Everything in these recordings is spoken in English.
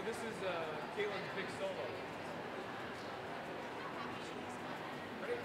this is Caitlin's big solo. Ready?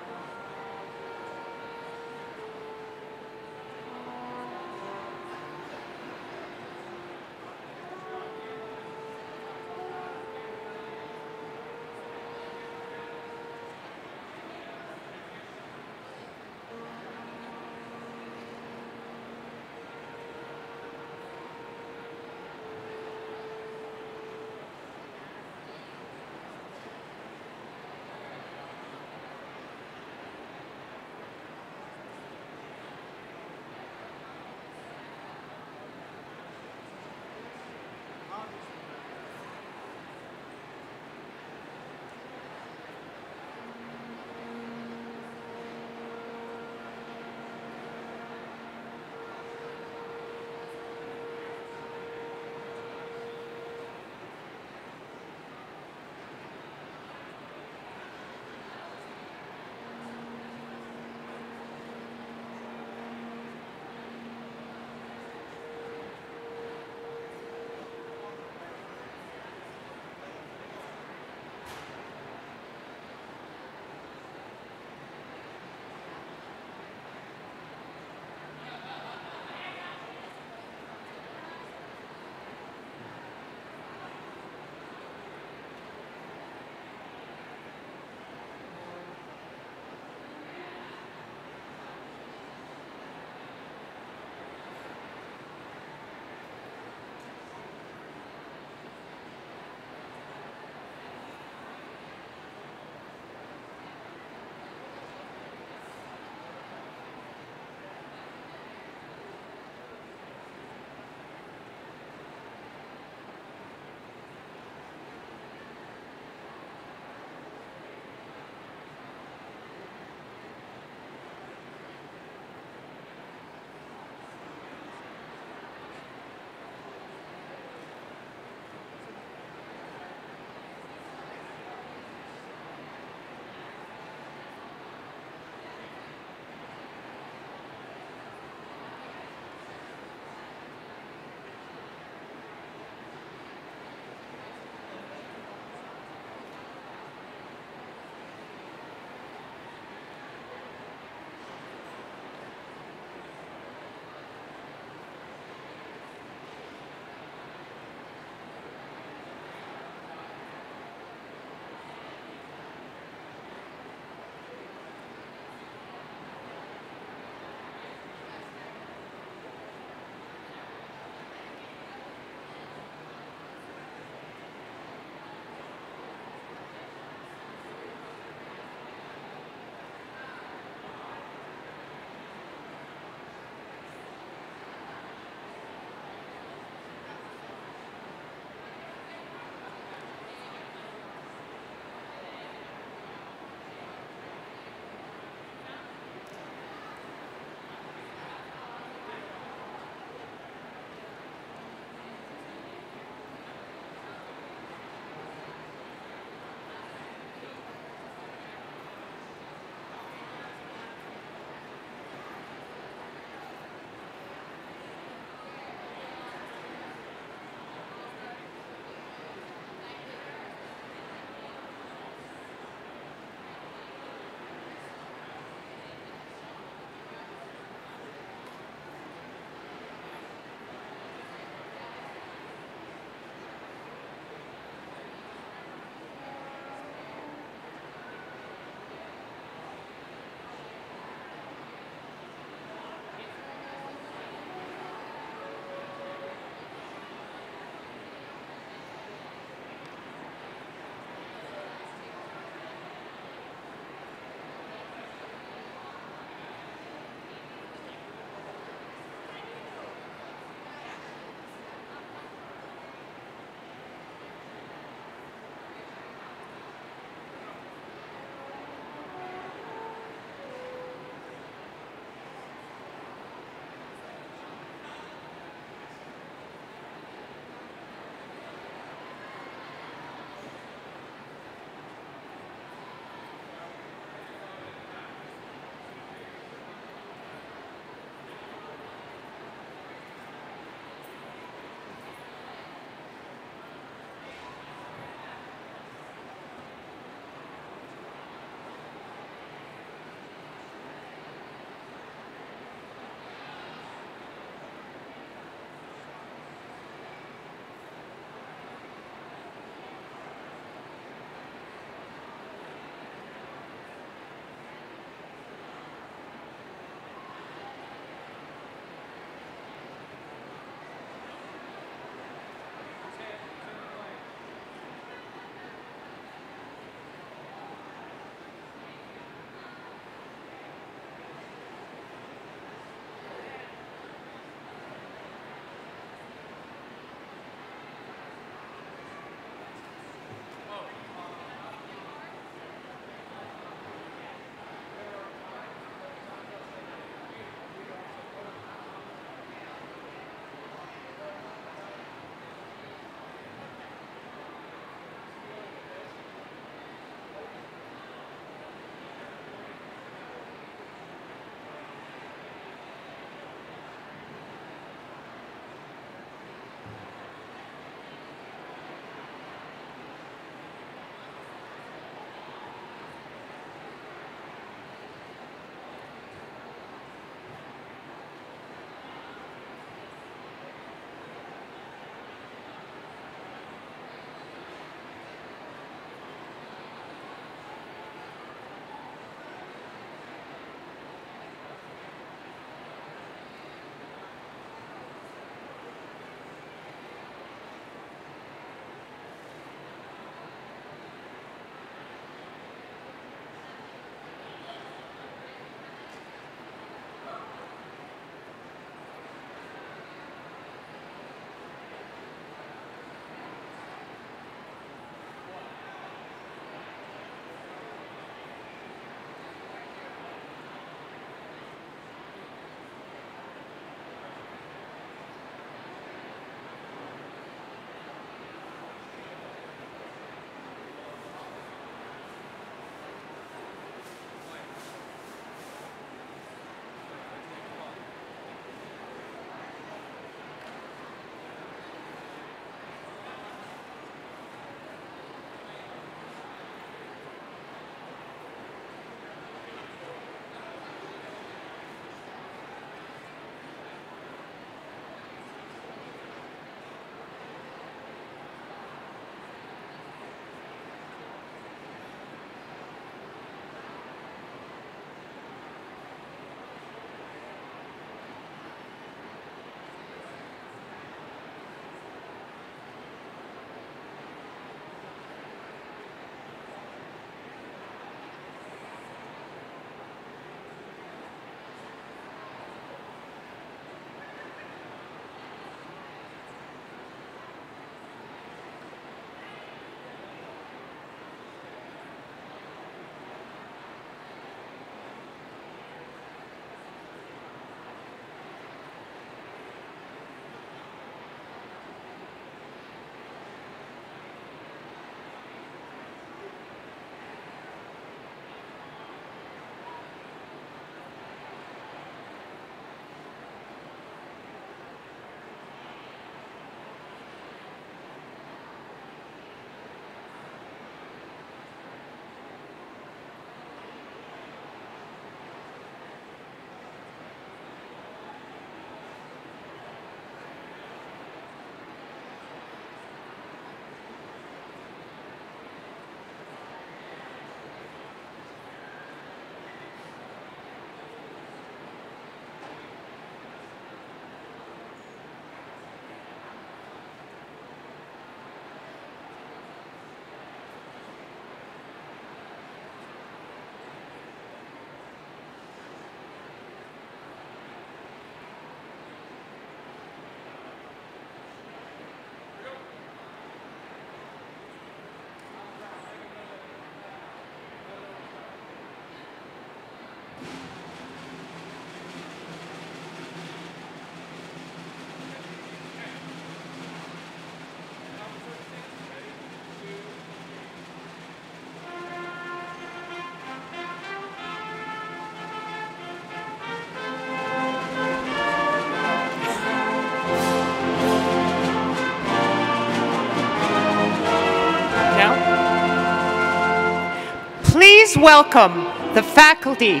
Please welcome the faculty,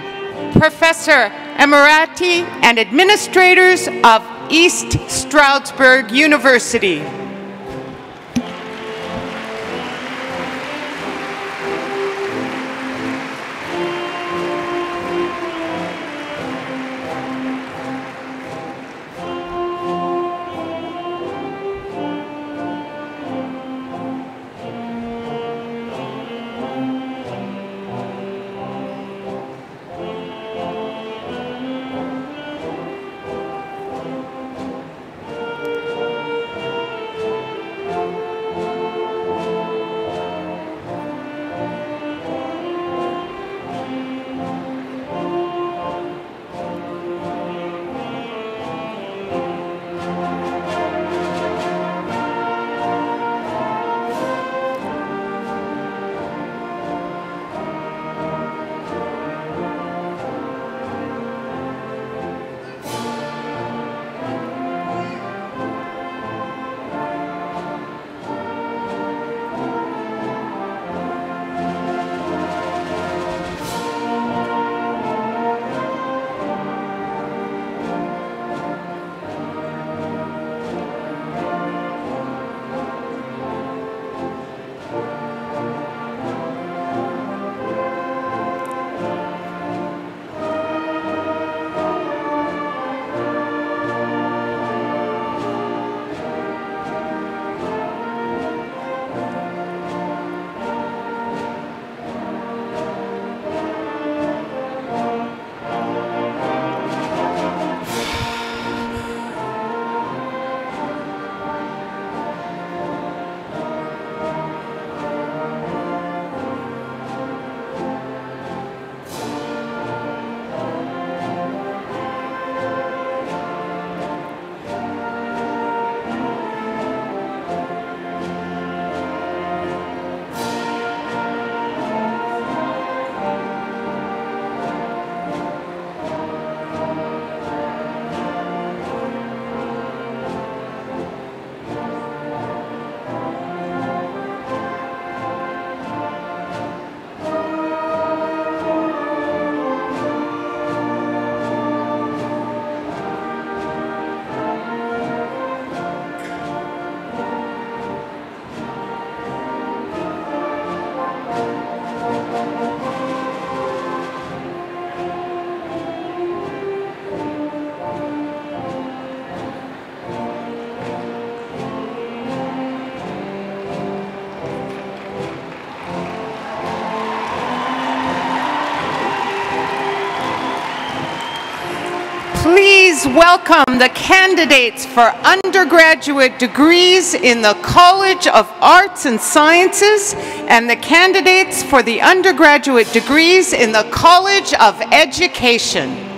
Professor Emirati, and administrators of East Stroudsburg University. Please welcome the candidates for undergraduate degrees in the College of Arts and Sciences and the candidates for the undergraduate degrees in the College of Education.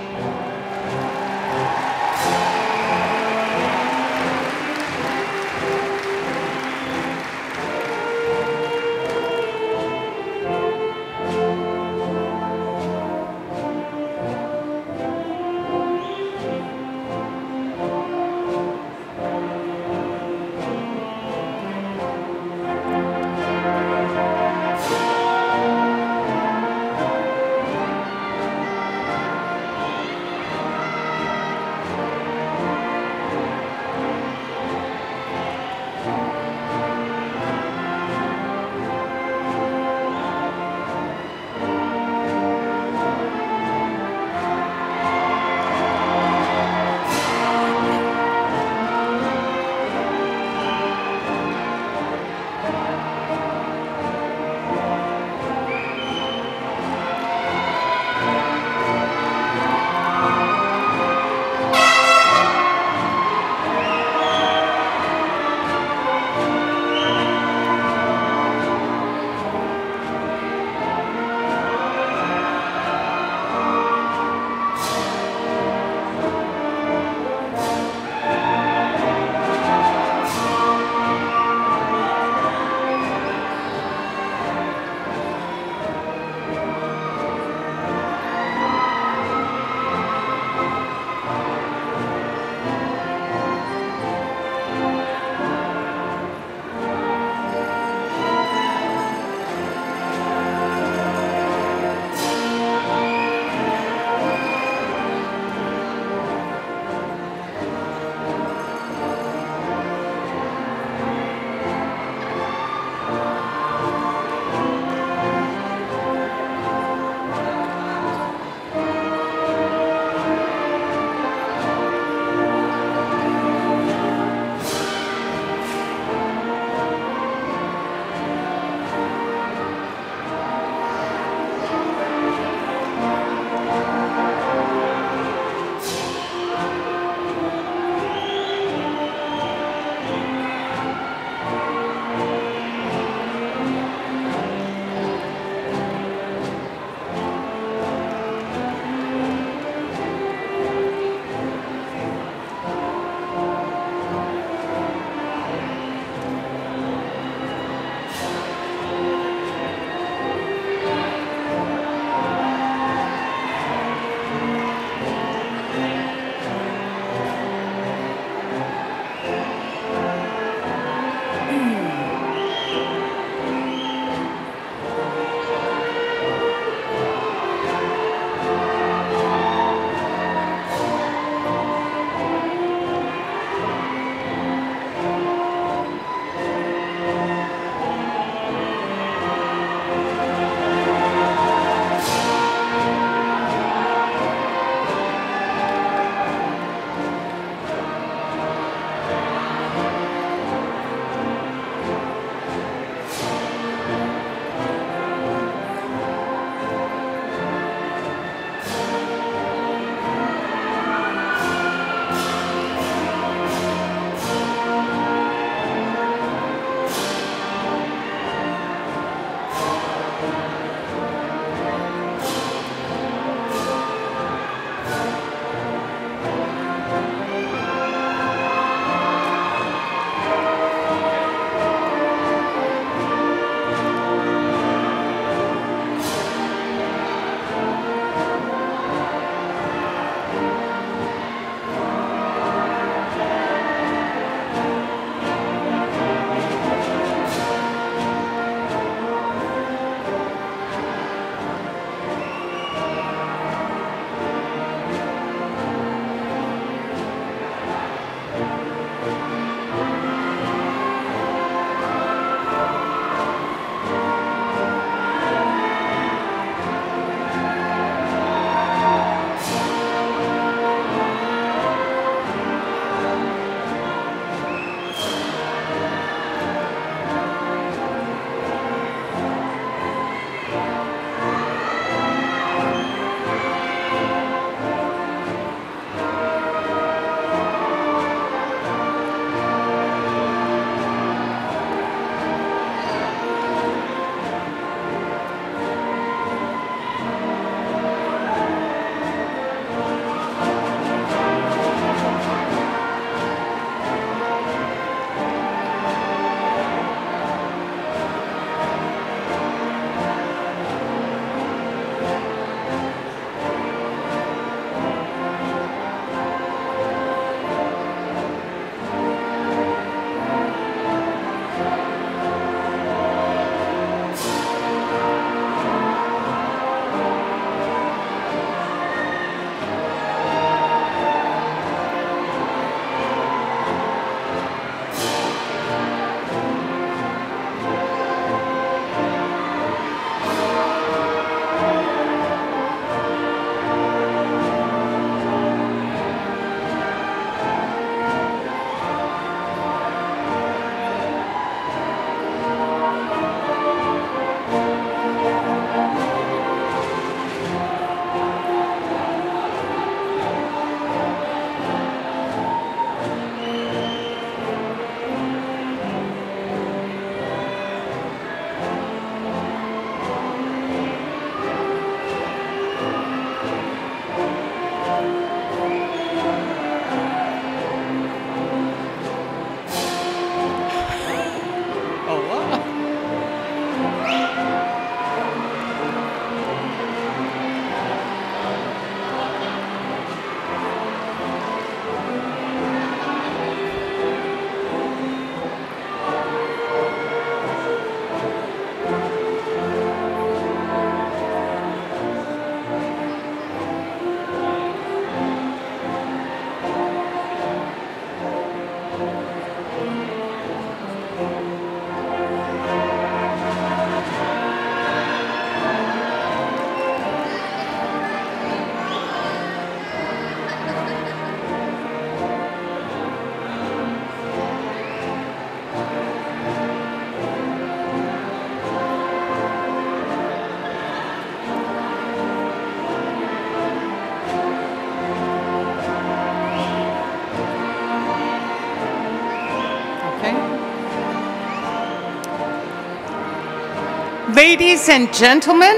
Ladies and gentlemen,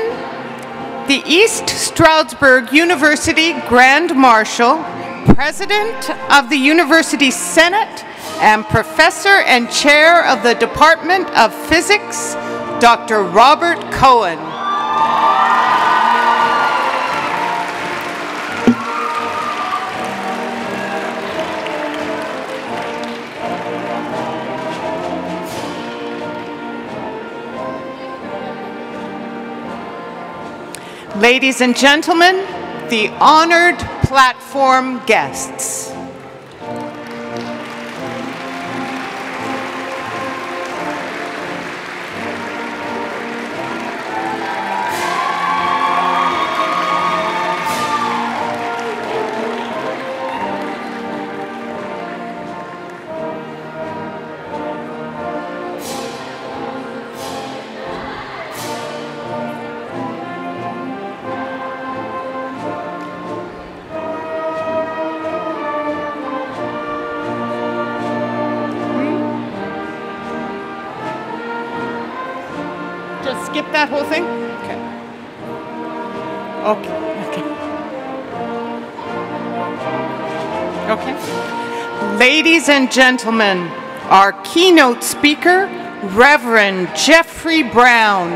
the East Stroudsburg University Grand Marshal, President of the University Senate, and Professor and Chair of the Department of Physics, Dr. Robert Cohen. Ladies and gentlemen, the honored platform guests. Skip that whole thing? Okay. Okay. Ladies and gentlemen, our keynote speaker, Reverend Jeffrey Brown.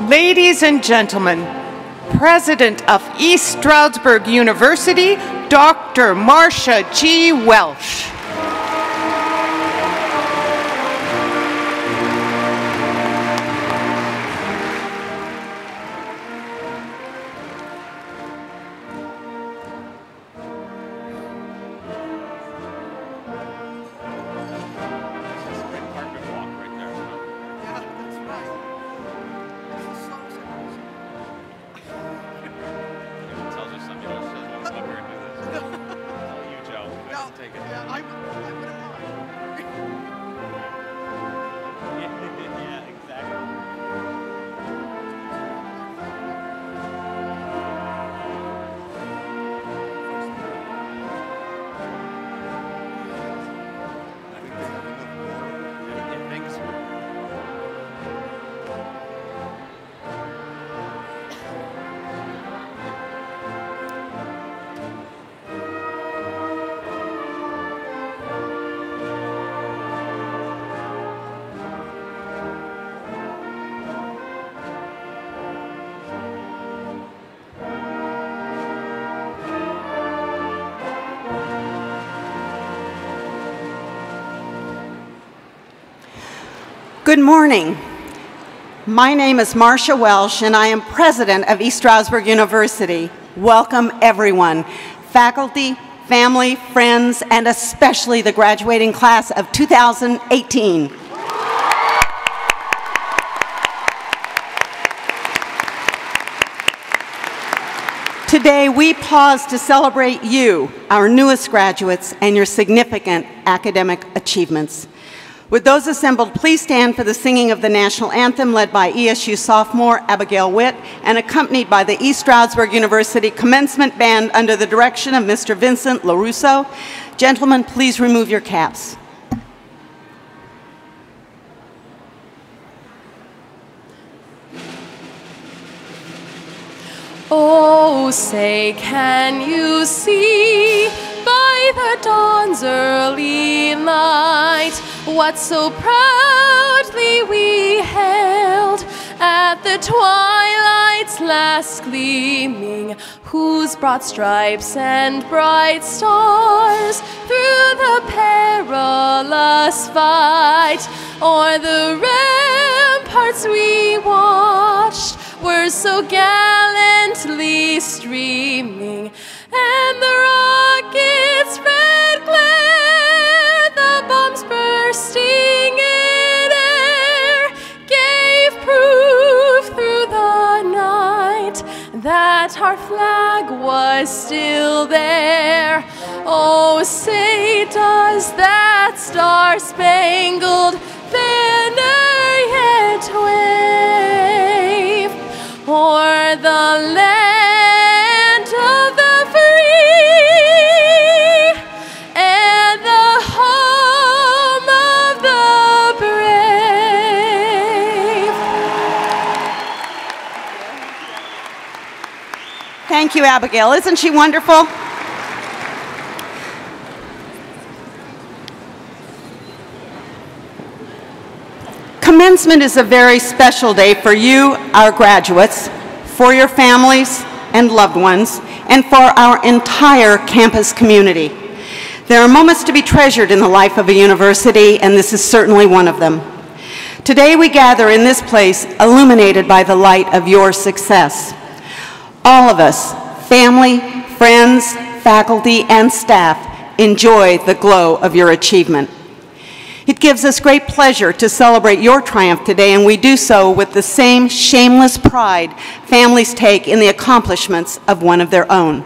Ladies and gentlemen, President of East Stroudsburg University, Dr. Marcia G. Welsh. Good morning. My name is Marcia Welsh, and I am president of East Stroudsburg University. Welcome, everyone. Faculty, family, friends, and especially the graduating class of 2018. Today, we pause to celebrate you, our newest graduates, and your significant academic achievements. Would those assembled please stand for the singing of the national anthem led by ESU sophomore Abigail Witt and accompanied by the East Stroudsburg University Commencement Band under the direction of Mr. Vincent LaRusso. Gentlemen, please remove your caps. Oh, say, can you see by the dawn's early light what so proudly we held at the twilight's last gleaming, whose broad stripes and bright stars through the perilous fight o'er the ramparts we watched were so gallantly streaming, and the rocket's red glare, the bombs bursting in air, gave proof through the night that that our flag was still there. Oh, say does that star-spangled banner yet wave o'er the land of the free and the home of the brave. Thank you, Abigail. Isn't she wonderful? Commencement is a very special day for you, our graduates, for your families and loved ones, and for our entire campus community. There are moments to be treasured in the life of a university, and this is certainly one of them. Today we gather in this place illuminated by the light of your success. All of us, family, friends, faculty, and staff, enjoy the glow of your achievement. It gives us great pleasure to celebrate your triumph today, and we do so with the same shameless pride families take in the accomplishments of one of their own.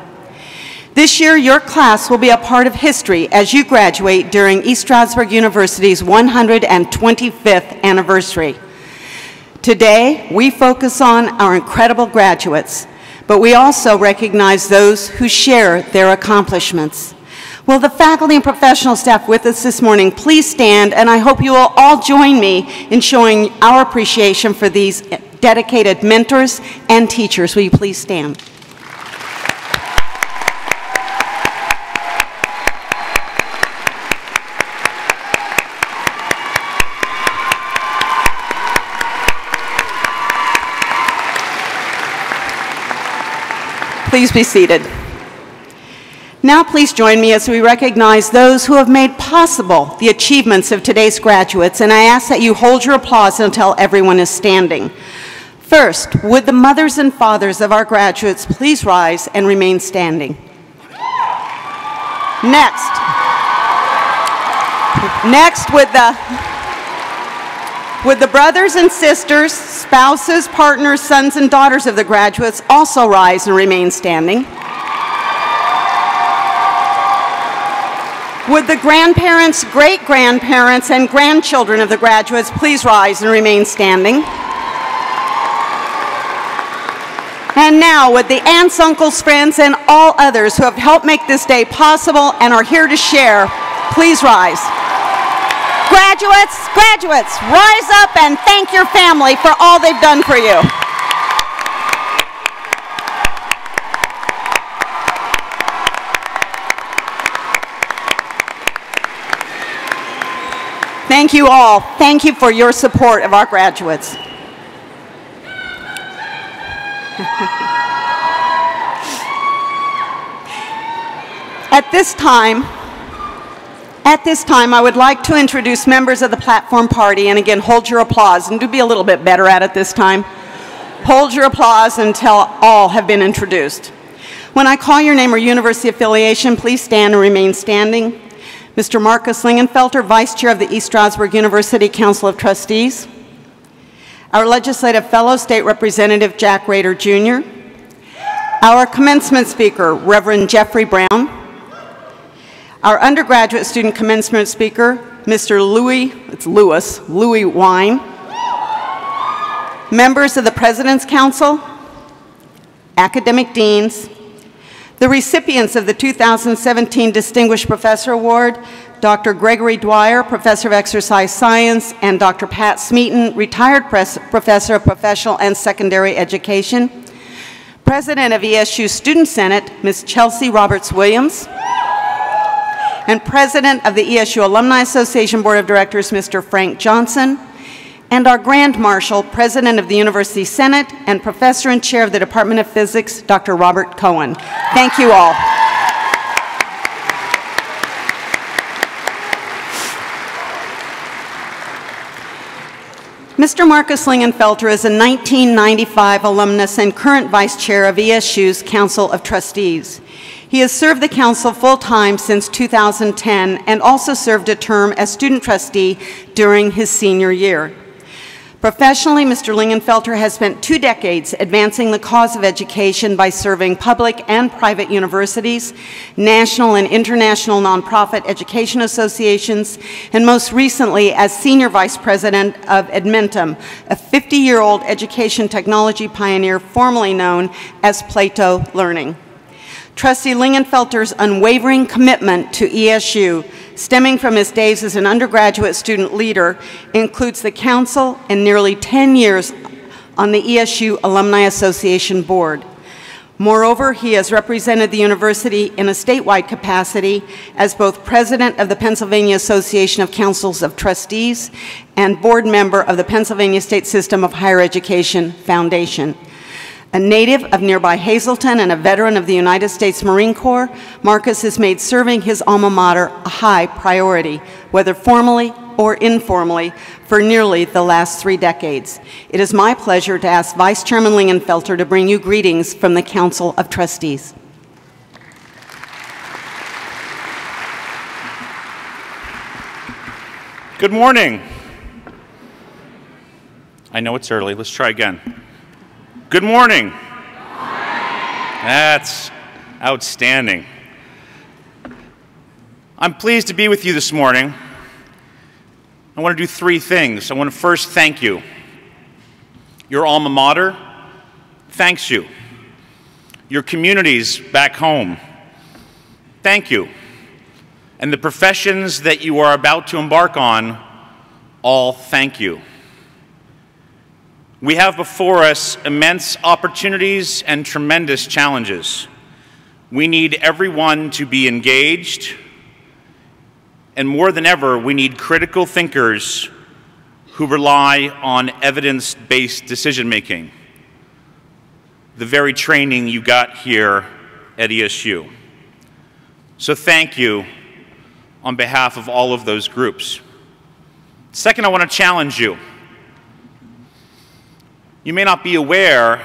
This year, your class will be a part of history as you graduate during East Stroudsburg University's 125th anniversary. Today, we focus on our incredible graduates, but we also recognize those who share their accomplishments. Will the faculty and professional staff with us this morning please stand, and I hope you will all join me in showing our appreciation for these dedicated mentors and teachers. Will you please stand? Please be seated. Now please join me as we recognize those who have made possible the achievements of today's graduates, and I ask that you hold your applause until everyone is standing. First, would the mothers and fathers of our graduates please rise and remain standing? Next, would the brothers and sisters, spouses, partners, sons and daughters of the graduates also rise and remain standing? Would the grandparents, great-grandparents, and grandchildren of the graduates please rise and remain standing? And now, would the aunts, uncles, friends, and all others who have helped make this day possible and are here to share, please rise. Graduates, rise up and thank your family for all they've done for you. Thank you all. Thank you for your support of our graduates. At this time, I would like to introduce members of the platform party, and again, hold your applause, and do be a little bit better at it this time. Hold your applause until all have been introduced. When I call your name or university affiliation, please stand and remain standing. Mr. Marcus Lingenfelter, Vice Chair of the East Stroudsburg University Council of Trustees. Our Legislative Fellow, State Representative Jack Rader, Jr. Our Commencement Speaker, Reverend Jeffrey Brown. Our Undergraduate Student Commencement Speaker, Mr. Louis Wine. Members of the President's Council, academic deans, the recipients of the 2017 Distinguished Professor Award, Dr. Gregory Dwyer, Professor of Exercise Science, and Dr. Pat Smeaton, Retired Professor of Professional and Secondary Education, President of ESU Student Senate, Ms. Chelsea Roberts-Williams, and President of the ESU Alumni Association Board of Directors, Mr. Frank Johnson, and our Grand Marshal, President of the University Senate, and Professor and Chair of the Department of Physics, Dr. Robert Cohen. Thank you all. Mr. Marcus Lingenfelter is a 1995 alumnus and current Vice Chair of ESU's Council of Trustees. He has served the Council full-time since 2010 and also served a term as student trustee during his senior year. Professionally, Mr. Lingenfelter has spent 2 decades advancing the cause of education by serving public and private universities, national and international nonprofit education associations, and most recently as Senior Vice President of Edmentum, a 50-year-old education technology pioneer formerly known as Plato Learning. Trustee Lingenfelter's unwavering commitment to ESU, stemming from his days as an undergraduate student leader, includes the council and nearly 10 years on the ESU Alumni Association board. Moreover, he has represented the university in a statewide capacity as both president of the Pennsylvania Association of Councils of Trustees and board member of the Pennsylvania State System of Higher Education Foundation. A native of nearby Hazleton and a veteran of the United States Marine Corps, Marcus has made serving his alma mater a high priority, whether formally or informally, for nearly the last 3 decades. It is my pleasure to ask Vice Chairman Lingenfelter to bring you greetings from the Council of Trustees. Good morning. I know it's early. Let's try again. Good morning. That's outstanding. I'm pleased to be with you this morning. I want to do 3 things. I want to first thank you. Your alma mater thanks you. Your communities back home, thank you. And the professions that you are about to embark on, all thank you. We have before us immense opportunities and tremendous challenges. We need everyone to be engaged, and more than ever, we need critical thinkers who rely on evidence-based decision-making, the very training you got here at ESU. So thank you on behalf of all of those groups. Second, I want to challenge you. You may not be aware,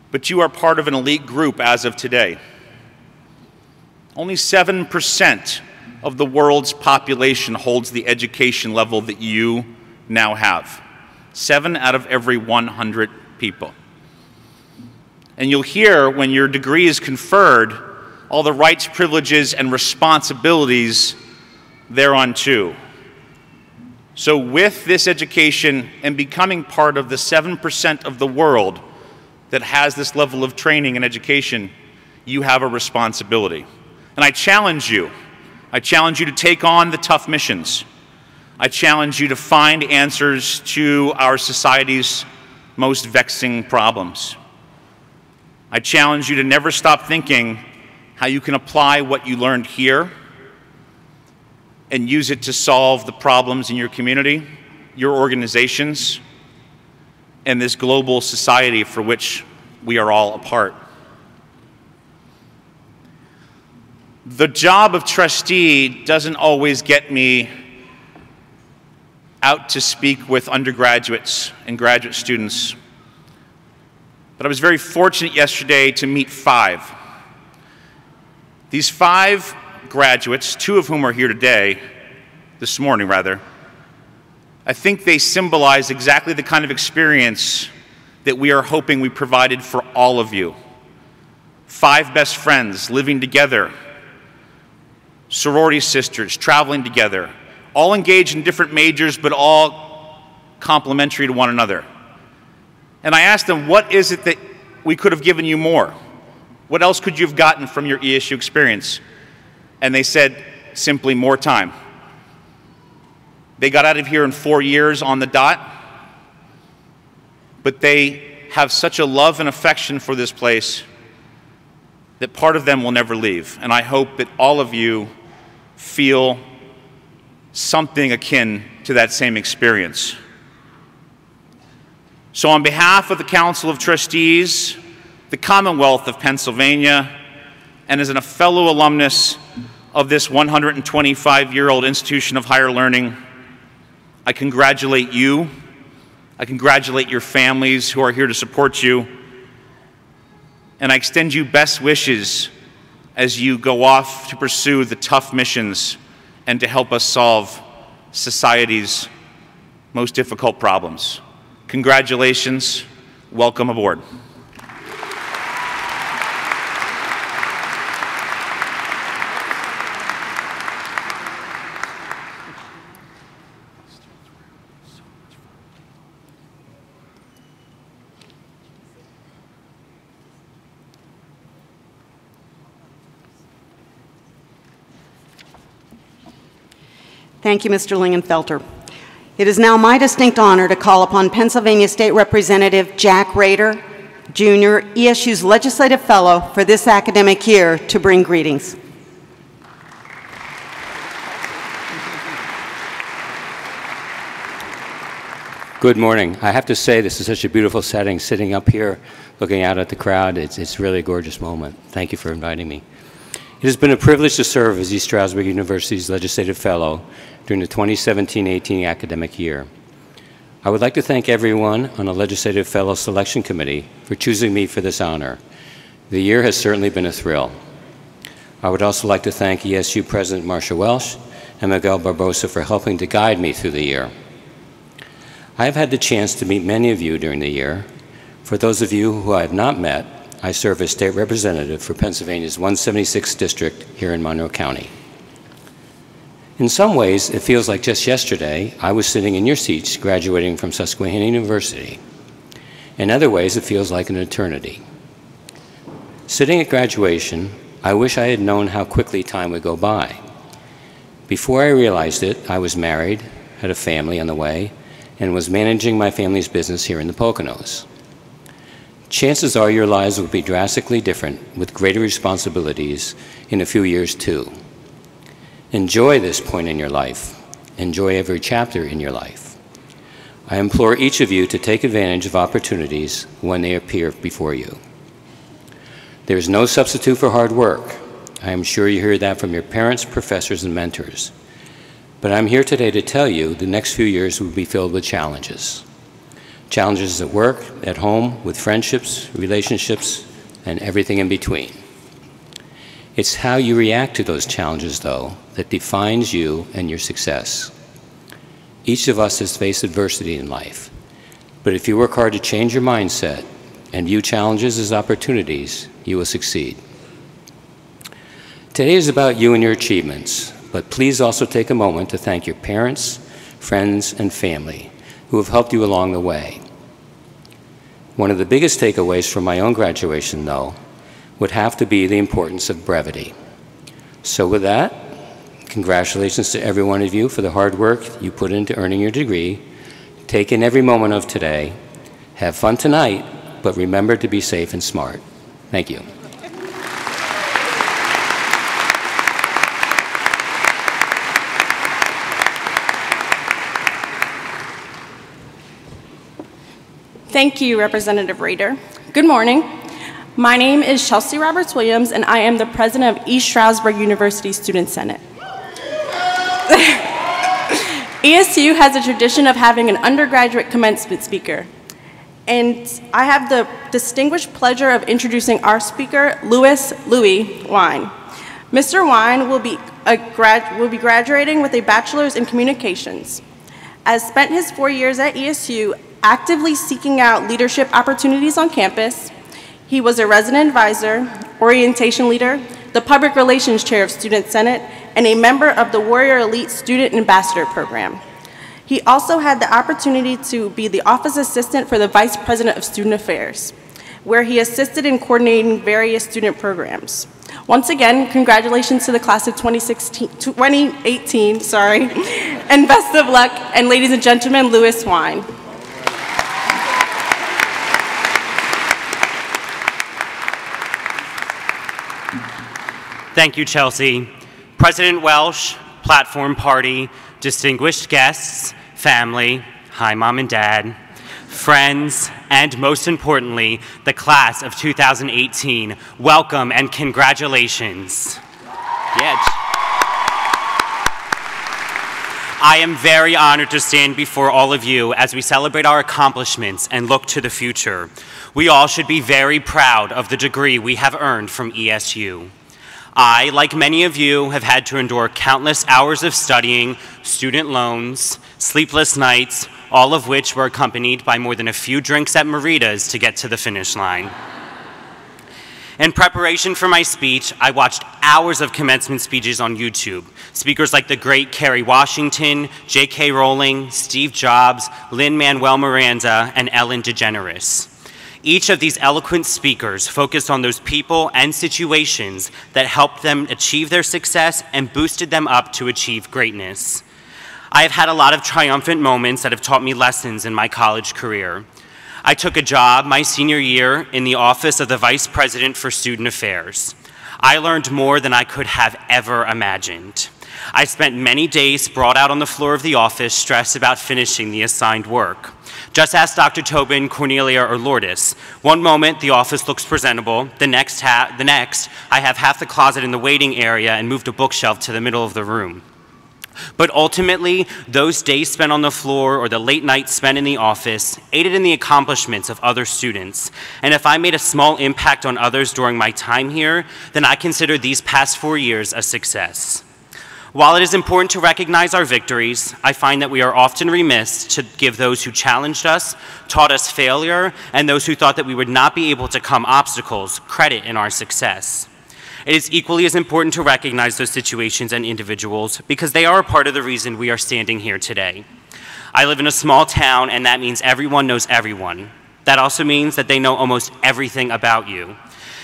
but you are part of an elite group as of today. Only 7% of the world's population holds the education level that you now have. 7 out of every 100 people. And you'll hear when your degree is conferred all the rights, privileges, and responsibilities thereunto. So with this education and becoming part of the 7% of the world that has this level of training and education, you have a responsibility. And I challenge you. I challenge you to take on the tough missions. I challenge you to find answers to our society's most vexing problems. I challenge you to never stop thinking how you can apply what you learned here and use it to solve the problems in your community, your organizations, and this global society for which we are all a part. The job of trustee doesn't always get me out to speak with undergraduates and graduate students, but I was very fortunate yesterday to meet 5. These 5 graduates, 2 of whom are here today, this morning rather, I think they symbolize exactly the kind of experience that we are hoping we provided for all of you. 5 best friends living together, sorority sisters traveling together, all engaged in different majors but all complementary to one another. And I asked them, what is it that we could have given you more? What else could you have gotten from your ESU experience? And they said, simply more time. They got out of here in 4 years on the dot, but they have such a love and affection for this place that part of them will never leave. And I hope that all of you feel something akin to that same experience. So on behalf of the Council of Trustees, the Commonwealth of Pennsylvania, and as a fellow alumnus of this 125-year-old institution of higher learning, I congratulate you. I congratulate your families who are here to support you. And I extend you best wishes as you go off to pursue the tough missions and to help us solve society's most difficult problems. Congratulations. Welcome aboard. Thank you, Mr. Lingenfelter. It is now my distinct honor to call upon Pennsylvania State Representative Jack Rader, Jr., ESU's Legislative Fellow for this academic year, to bring greetings. Good morning. I have to say this is such a beautiful setting, sitting up here looking out at the crowd. It's really a gorgeous moment. Thank you for inviting me. It has been a privilege to serve as East Stroudsburg University's Legislative Fellow during the 2017-18 academic year. I would like to thank everyone on the Legislative Fellow Selection Committee for choosing me for this honor. The year has certainly been a thrill. I would also like to thank ESU President Marcia Welsh and Miguel Barbosa for helping to guide me through the year. I have had the chance to meet many of you during the year. For those of you who I have not met, I serve as State Representative for Pennsylvania's 176th District here in Monroe County. In some ways, it feels like just yesterday I was sitting in your seats graduating from Susquehanna University. In other ways, it feels like an eternity. Sitting at graduation, I wish I had known how quickly time would go by. Before I realized it, I was married, had a family on the way, and was managing my family's business here in the Poconos. Chances are your lives will be drastically different with greater responsibilities in a few years too. Enjoy this point in your life. Enjoy every chapter in your life. I implore each of you to take advantage of opportunities when they appear before you. There is no substitute for hard work. I am sure you hear that from your parents, professors, and mentors. But I'm here today to tell you the next few years will be filled with challenges. Challenges at work, at home, with friendships, relationships, and everything in between. It's how you react to those challenges, though, that defines you and your success. Each of us has faced adversity in life, but if you work hard to change your mindset and view challenges as opportunities, you will succeed. Today is about you and your achievements, but please also take a moment to thank your parents, friends, and family who have helped you along the way. One of the biggest takeaways from my own graduation, though, would have to be the importance of brevity. So with that, congratulations to every one of you for the hard work you put into earning your degree. Take in every moment of today. Have fun tonight, but remember to be safe and smart. Thank you. Thank you, Representative Rader. Good morning. My name is Chelsea Roberts-Williams, and I am the president of East Stroudsburg University Student Senate. ESU has a tradition of having an undergraduate commencement speaker, and I have the distinguished pleasure of introducing our speaker, Louis Wine. Mr. Wine will be graduating with a bachelor's in communications. Has spent his 4 years at ESU actively seeking out leadership opportunities on campus. He was a resident advisor, orientation leader, the public relations chair of Student Senate, and a member of the Warrior Elite Student Ambassador Program. He also had the opportunity to be the office assistant for the Vice President of Student Affairs, where he assisted in coordinating various student programs. Once again, congratulations to the class of 2018, and best of luck, and ladies and gentlemen, Louis Wine. Thank you, Chelsea. President Welsh, platform party, distinguished guests, family, hi Mom and Dad, friends, and most importantly, the class of 2018, welcome and congratulations. I am very honored to stand before all of you as we celebrate our accomplishments and look to the future. We all should be very proud of the degree we have earned from ESU. I, like many of you, have had to endure countless hours of studying, student loans, sleepless nights, all of which were accompanied by more than a few drinks at Marita's to get to the finish line. In preparation for my speech, I watched hours of commencement speeches on YouTube. Speakers like the great Kerry Washington, J.K. Rowling, Steve Jobs, Lin-Manuel Miranda, and Ellen DeGeneres. Each of these eloquent speakers focused on those people and situations that helped them achieve their success and boosted them up to achieve greatness. I have had a lot of triumphant moments that have taught me lessons in my college career. I took a job my senior year in the office of the Vice President for Student Affairs. I learned more than I could have ever imagined. I spent many days sprawled out on the floor of the office, stressed about finishing the assigned work. Just ask Dr. Tobin, Cornelia, or Lourdes. One moment, the office looks presentable. The next, I have half the closet in the waiting area and moved a bookshelf to the middle of the room. But ultimately, those days spent on the floor or the late nights spent in the office aided in the accomplishments of other students. And if I made a small impact on others during my time here, then I consider these past 4 years a success. While it is important to recognize our victories, I find that we are often remiss to give those who challenged us, taught us failure, and those who thought that we would not be able to come obstacles credit in our success. It is equally as important to recognize those situations and individuals because they are a part of the reason we are standing here today. I live in a small town, and that means everyone knows everyone. That also means that they know almost everything about you.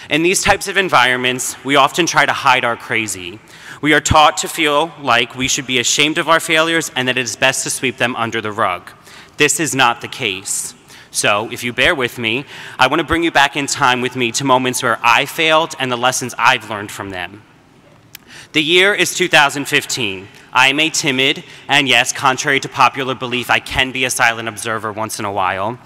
In these types of environments, we often try to hide our crazy. We are taught to feel like we should be ashamed of our failures and that it is best to sweep them under the rug. This is not the case. So, if you bear with me, I want to bring you back in time with me to moments where I failed and the lessons I've learned from them. The year is 2015. I am a timid, and yes, contrary to popular belief, I can be a silent observer once in a while,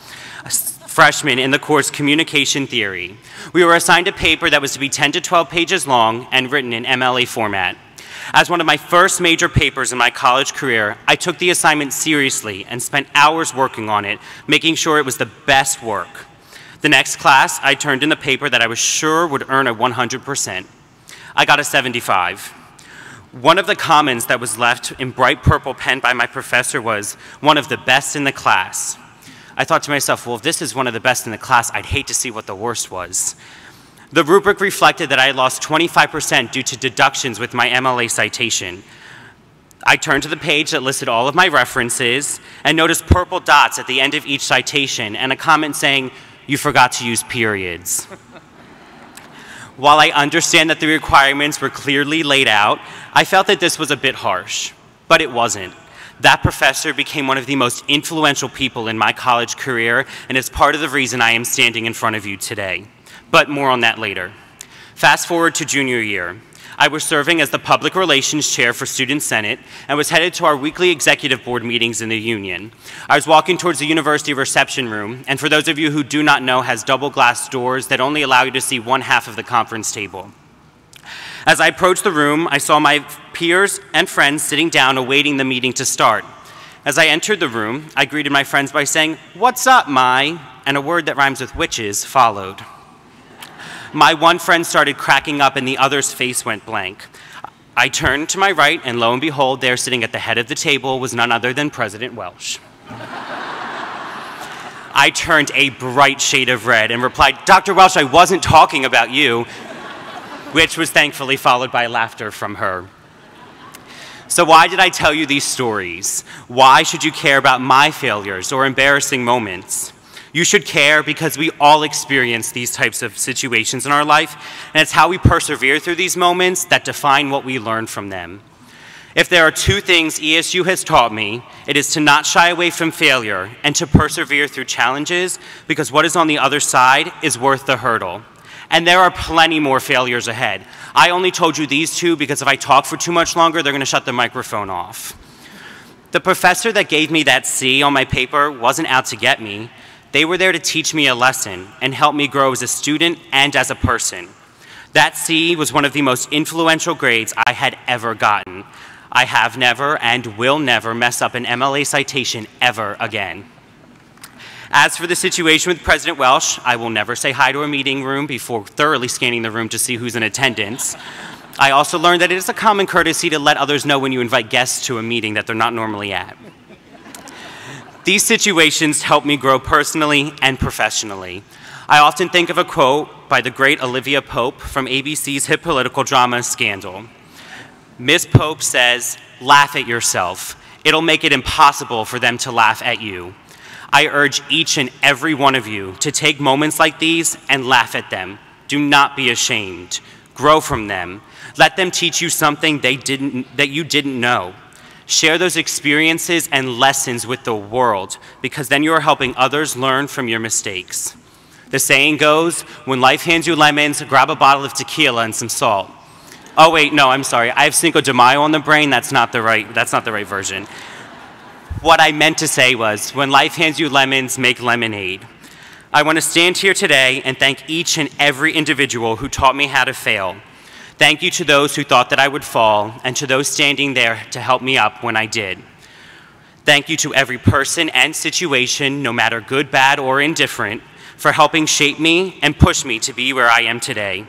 freshman in the course Communication Theory. We were assigned a paper that was to be 10 to 12 pages long and written in MLA format. As one of my first major papers in my college career, I took the assignment seriously and spent hours working on it, making sure it was the best work. The next class, I turned in the paper that I was sure would earn a 100%. I got a 75. One of the comments that was left in bright purple pen by my professor was, "One of the best in the class." I thought to myself, well, if this is one of the best in the class, I'd hate to see what the worst was. The rubric reflected that I had lost 25% due to deductions with my MLA citation. I turned to the page that listed all of my references and noticed purple dots at the end of each citation and a comment saying, "You forgot to use periods." While I understand that the requirements were clearly laid out, I felt that this was a bit harsh, but it wasn't. That professor became one of the most influential people in my college career and is part of the reason I am standing in front of you today. But more on that later. Fast forward to junior year. I was serving as the Public Relations Chair for Student Senate and was headed to our weekly executive board meetings in the union. I was walking towards the university reception room, and for those of you who do not know, has double glass doors that only allow you to see one half of the conference table. As I approached the room, I saw my peers and friends sitting down awaiting the meeting to start. As I entered the room, I greeted my friends by saying, "What's up, Mai?" and a word that rhymes with witches followed. My one friend started cracking up and the other's face went blank. I turned to my right and lo and behold, there sitting at the head of the table was none other than President Welsh. I turned a bright shade of red and replied, "Dr. Welsh, I wasn't talking about you," which was thankfully followed by laughter from her. So why did I tell you these stories? Why should you care about my failures or embarrassing moments? You should care because we all experience these types of situations in our life, and it's how we persevere through these moments that define what we learn from them. If there are two things ESU has taught me, it is to not shy away from failure and to persevere through challenges, because what is on the other side is worth the hurdle. And there are plenty more failures ahead. I only told you these two because if I talk for too much longer, they're going to shut the microphone off. The professor that gave me that C on my paper wasn't out to get me. They were there to teach me a lesson and help me grow as a student and as a person. That C was one of the most influential grades I had ever gotten. I have never and will never mess up an MLA citation ever again. As for the situation with President Welsh, I will never say hi to a meeting room before thoroughly scanning the room to see who's in attendance. I also learned that it is a common courtesy to let others know when you invite guests to a meeting that they're not normally at. These situations help me grow personally and professionally. I often think of a quote by the great Olivia Pope from ABC's hit political drama Scandal. Miss Pope says, "Laugh at yourself. It'll make it impossible for them to laugh at you." I urge each and every one of you to take moments like these and laugh at them. Do not be ashamed. Grow from them. Let them teach you something that you didn't know. Share those experiences and lessons with the world, because then you are helping others learn from your mistakes. The saying goes, when life hands you lemons, grab a bottle of tequila and some salt. Oh wait, no, I'm sorry. I have Cinco de Mayo on the brain. That's not the right version. What I meant to say was, when life hands you lemons, make lemonade. I want to stand here today and thank each and every individual who taught me how to fail. Thank you to those who thought that I would fall, and to those standing there to help me up when I did. Thank you to every person and situation, no matter good, bad, or indifferent, for helping shape me and push me to be where I am today.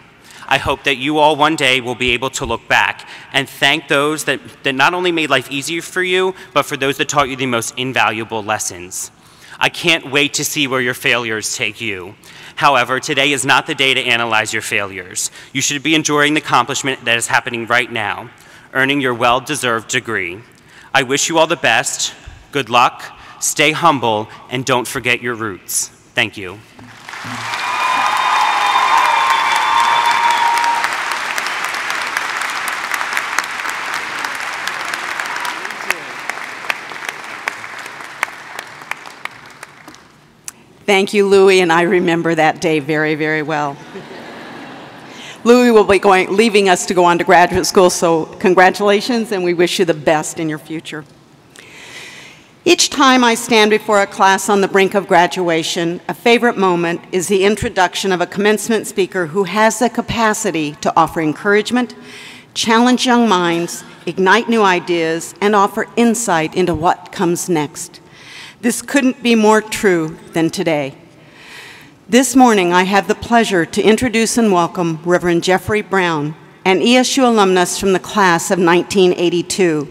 I hope that you all one day will be able to look back and thank those that not only made life easier for you, but for those that taught you the most invaluable lessons. I can't wait to see where your failures take you. However, today is not the day to analyze your failures. You should be enjoying the accomplishment that is happening right now, earning your well-deserved degree. I wish you all the best, good luck, stay humble, and don't forget your roots. Thank you. Thank you, Louis, and I remember that day very, very well. Louis will be leaving us to go on to graduate school, so congratulations, and we wish you the best in your future. Each time I stand before a class on the brink of graduation, a favorite moment is the introduction of a commencement speaker who has the capacity to offer encouragement, challenge young minds, ignite new ideas, and offer insight into what comes next. This couldn't be more true than today. This morning, I have the pleasure to introduce and welcome Reverend Jeffrey Brown, an ESU alumnus from the class of 1982.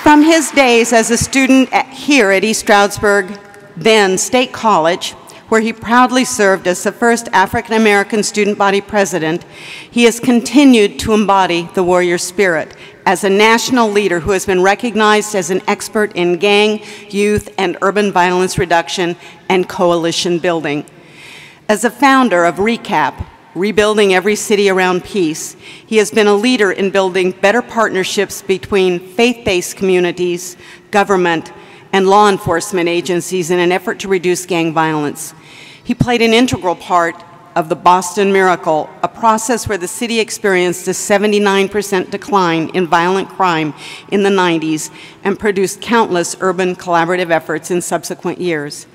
From his days as a student here at East Stroudsburg, then State College, where he proudly served as the first African-American student body president, he has continued to embody the warrior spirit as a national leader who has been recognized as an expert in gang, youth, and urban violence reduction and coalition building. As a founder of RECAP, Rebuilding Every City Around Peace, he has been a leader in building better partnerships between faith-based communities, government, and law enforcement agencies in an effort to reduce gang violence. He played an integral part of the Boston Miracle, a process where the city experienced a 79% decline in violent crime in the 90s and produced countless urban collaborative efforts in subsequent years.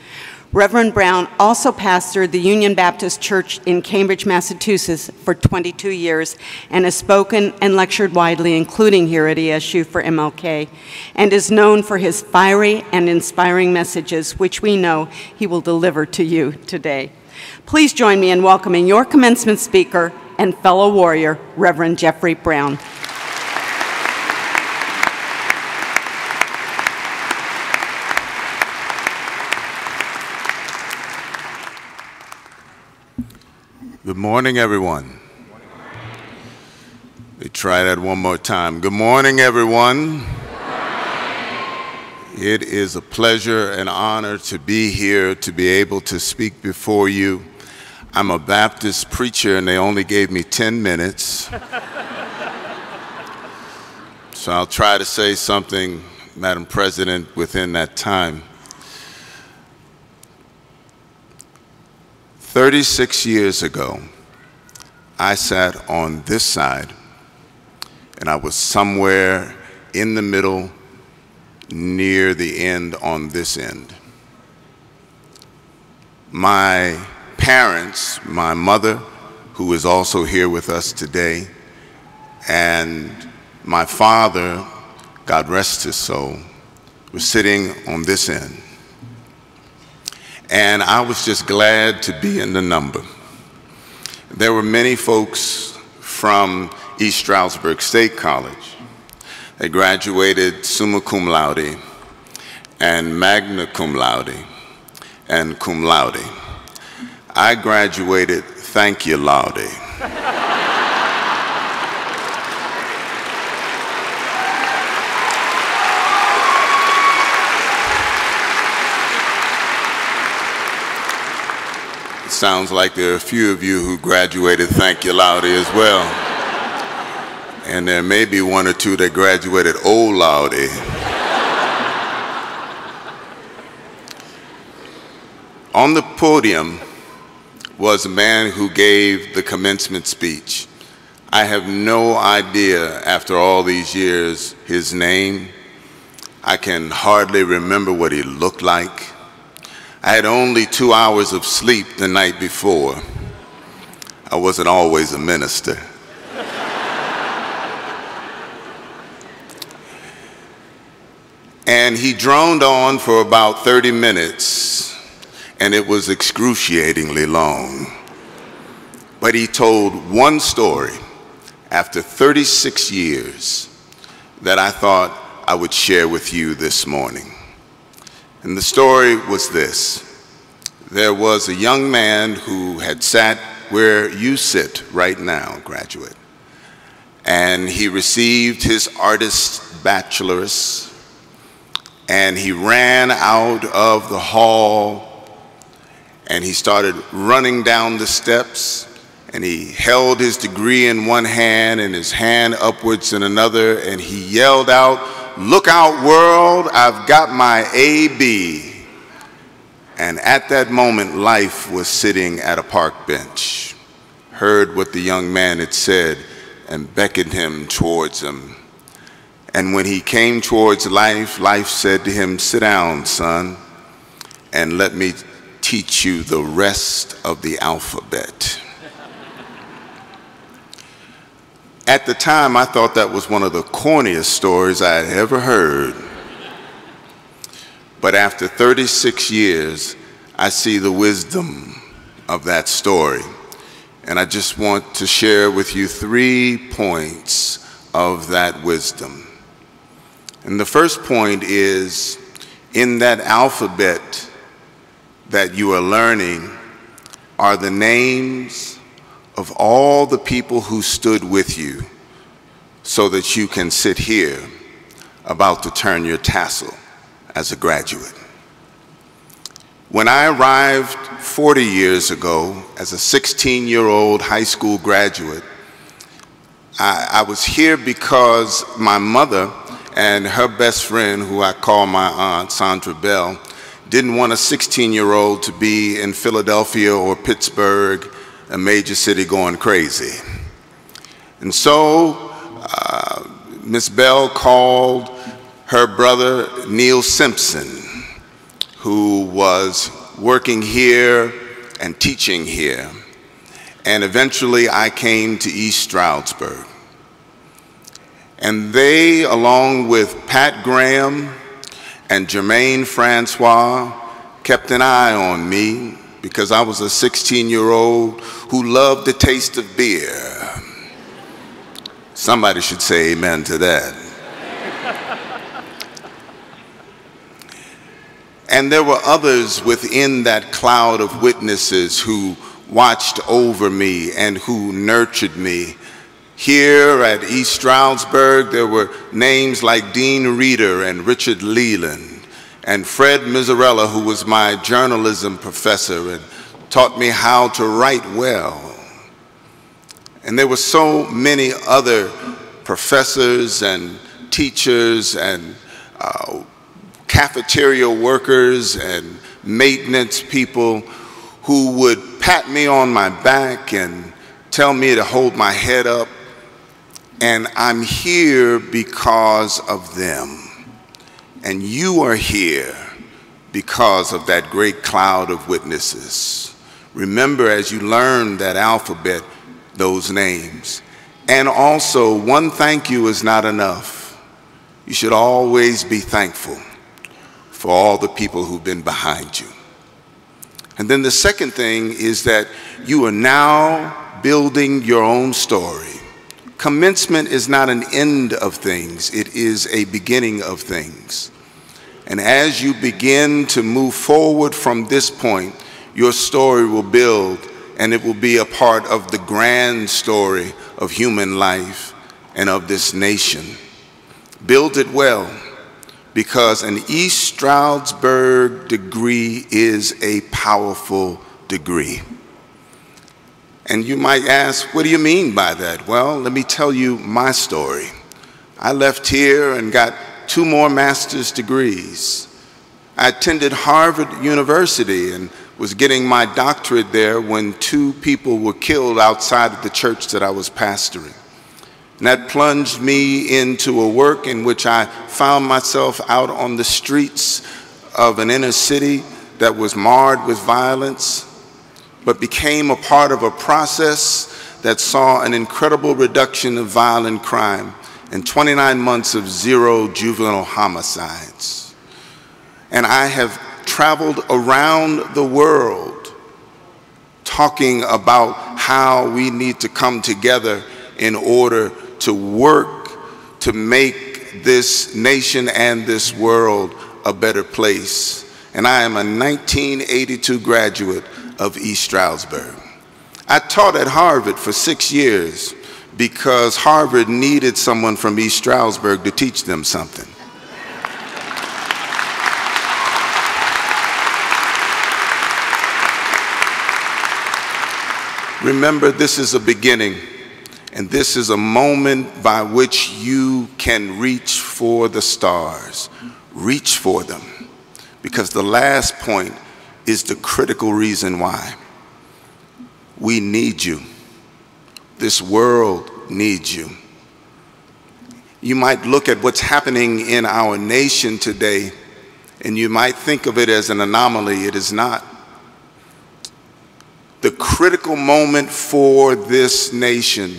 Reverend Brown also pastored the Union Baptist Church in Cambridge, Massachusetts for 22 years and has spoken and lectured widely, including here at ESU for MLK, and is known for his fiery and inspiring messages, which we know he will deliver to you today. Please join me in welcoming your commencement speaker and fellow warrior, Reverend Jeffrey Brown. Good morning, everyone. Let me try that one more time. Good morning, everyone. It is a pleasure and honor to be here, to be able to speak before you. I'm a Baptist preacher, and they only gave me 10 minutes. So I'll try to say something, Madam President, within that time. 36 years ago, I sat on this side, and I was somewhere in the middle, near the end on this end. My parents, my mother, who is also here with us today, and my father, God rest his soul, were sitting on this end. And I was just glad to be in the number. There were many folks from East Stroudsburg State College. They graduated summa cum laude and magna cum laude and cum laude. I graduated thank you laude. It sounds like there are a few of you who graduated thank you laude as well. And there may be one or two that graduated oh laude. On the podium was a man who gave the commencement speech. I have no idea, after all these years, his name. I can hardly remember what he looked like. I had only 2 hours of sleep the night before. I wasn't always a minister. And he droned on for about 30 minutes, and it was excruciatingly long. But he told one story after 36 years that I thought I would share with you this morning. And the story was this. There was a young man who had sat where you sit right now, graduate, and he received his artist's bachelor's, and he ran out of the hall, and he started running down the steps, and he held his degree in one hand and his hand upwards in another, and he yelled out, "Look out, world, I've got my AB." And at that moment, life was sitting at a park bench, heard what the young man had said, and beckoned him towards him. And when he came towards life, life said to him, "Sit down, son, and let me teach you the rest of the alphabet." At the time, I thought that was one of the corniest stories I had ever heard. But after 36 years, I see the wisdom of that story. And I just want to share with you 3 points of that wisdom. And the first point is, in that alphabet that you are learning are the names of all the people who stood with you so that you can sit here about to turn your tassel as a graduate. When I arrived 40 years ago as a 16-year-old high school graduate, I was here because my mother and her best friend, who I call my aunt, Sandra Bell, didn't want a 16-year-old to be in Philadelphia or Pittsburgh, a major city, going crazy. And so Miss Bell called her brother Neil Simpson, who was working here and teaching here. And eventually I came to East Stroudsburg. And they, along with Pat Graham and Jermaine Francois, kept an eye on me because I was a 16-year-old who loved the taste of beer. Somebody should say amen to that. And there were others within that cloud of witnesses who watched over me and who nurtured me. Here at East Stroudsburg, there were names like Dean Reeder and Richard Leland and Fred Miserella, who was my journalism professor and taught me how to write well. And there were so many other professors and teachers and cafeteria workers and maintenance people who would pat me on my back and tell me to hold my head up. And I'm here because of them. And you are here because of that great cloud of witnesses. Remember, as you learn that alphabet, those names. And also, one thank you is not enough. You should always be thankful for all the people who've been behind you. And then the second thing is that you are now building your own story Commencement is not an end of things, it is a beginning of things. And as you begin to move forward from this point, your story will build, and it will be a part of the grand story of human life and of this nation. Build it well, because an East Stroudsburg degree is a powerful degree. And you might ask, what do you mean by that? Well, let me tell you my story. I left here and got 2 more master's degrees. I attended Harvard University and was getting my doctorate there when 2 people were killed outside of the church that I was pastoring. And that plunged me into a work in which I found myself out on the streets of an inner city that was marred with violence, but became a part of a process that saw an incredible reduction of violent crime and 29 months of 0 juvenile homicides. And I have traveled around the world talking about how we need to come together in order to work to make this nation and this world a better place. And I am a 1982 graduate of East Stroudsburg. I taught at Harvard for 6 years because Harvard needed someone from East Stroudsburg to teach them something. Remember, this is a beginning, and this is a moment by which you can reach for the stars. Reach for them, because the last point is the critical reason why. We need you. This world needs you. You might look at what's happening in our nation today, and you might think of it as an anomaly. It is not. The critical moment for this nation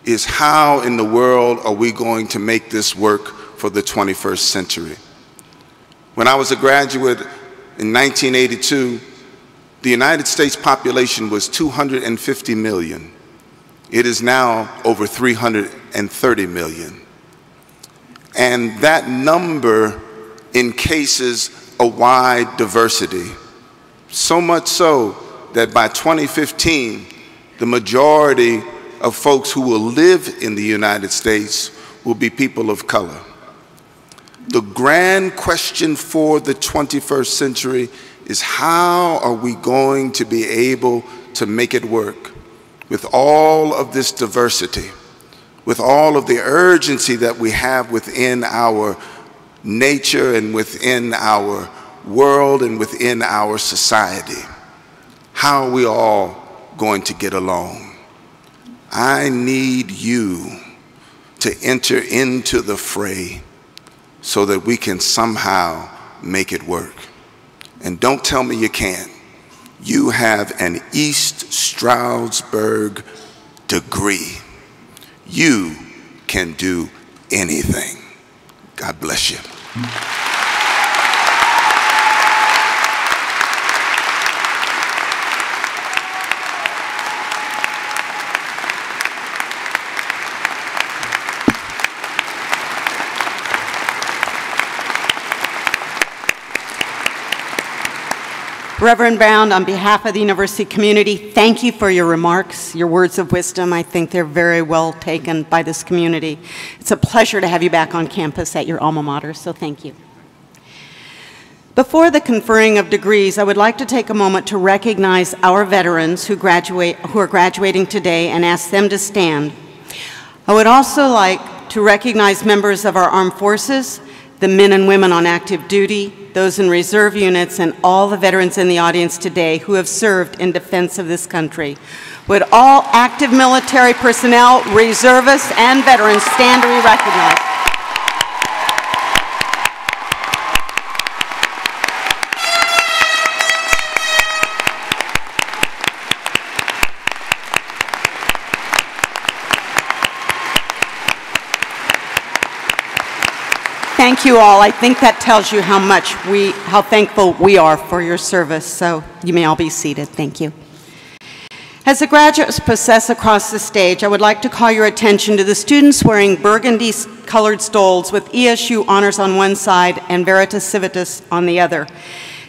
is how in the world are we going to make this work for the 21st century? When I was a graduate in 1982, the United States population was 250 million. It is now over 330 million. And that number encases a wide diversity. So much so that by 2015, the majority of folks who will live in the United States will be people of color. The grand question for the 21st century is, how are we going to be able to make it work with all of this diversity, with all of the urgency that we have within our nature and within our world and within our society? How are we all going to get along? I need you to enter into the fray so that we can somehow make it work. And don't tell me you can't. You have an East Stroudsburg degree. You can do anything. God bless you. Reverend Brown, on behalf of the university community, thank you for your remarks, your words of wisdom. I think they're very well taken by this community. It's a pleasure to have you back on campus at your alma mater, so thank you. Before the conferring of degrees, I would like to take a moment to recognize our veterans who are graduating today and ask them to stand. I would also like to recognize members of our armed forces, the men and women on active duty, those in reserve units, and all the veterans in the audience today who have served in defense of this country. Would all active military personnel, reservists, and veterans stand to be recognized? Thank you all. I think that tells you how thankful we are for your service. So you may all be seated. Thank you. As the graduates process across the stage, I would like to call your attention to the students wearing burgundy-colored stoles with ESU honors on one side and Veritas Civitas on the other.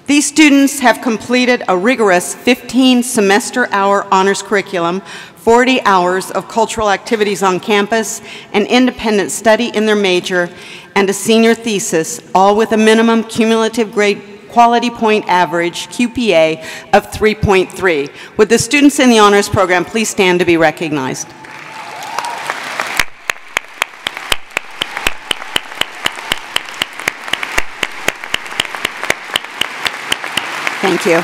These students have completed a rigorous 15-semester-hour honors curriculum, 40 hours of cultural activities on campus, an independent study in their major, and a senior thesis, all with a minimum cumulative grade quality point average, QPA, of 3.3. Would the students in the honors program please stand to be recognized? Thank you.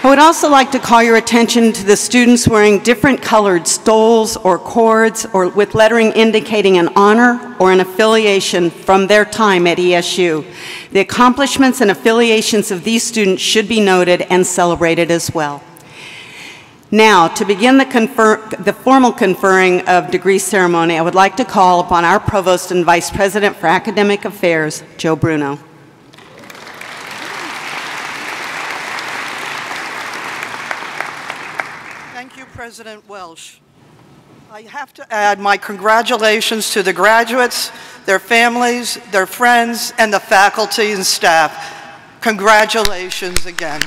I would also like to call your attention to the students wearing different colored stoles or cords or with lettering indicating an honor or an affiliation from their time at ESU. The accomplishments and affiliations of these students should be noted and celebrated as well. Now, to begin the formal conferring of degree ceremony, I would like to call upon our Provost and Vice President for Academic Affairs, Joe Bruno. President Welsh. I have to add my congratulations to the graduates, their families, their friends, and the faculty and staff. Congratulations again.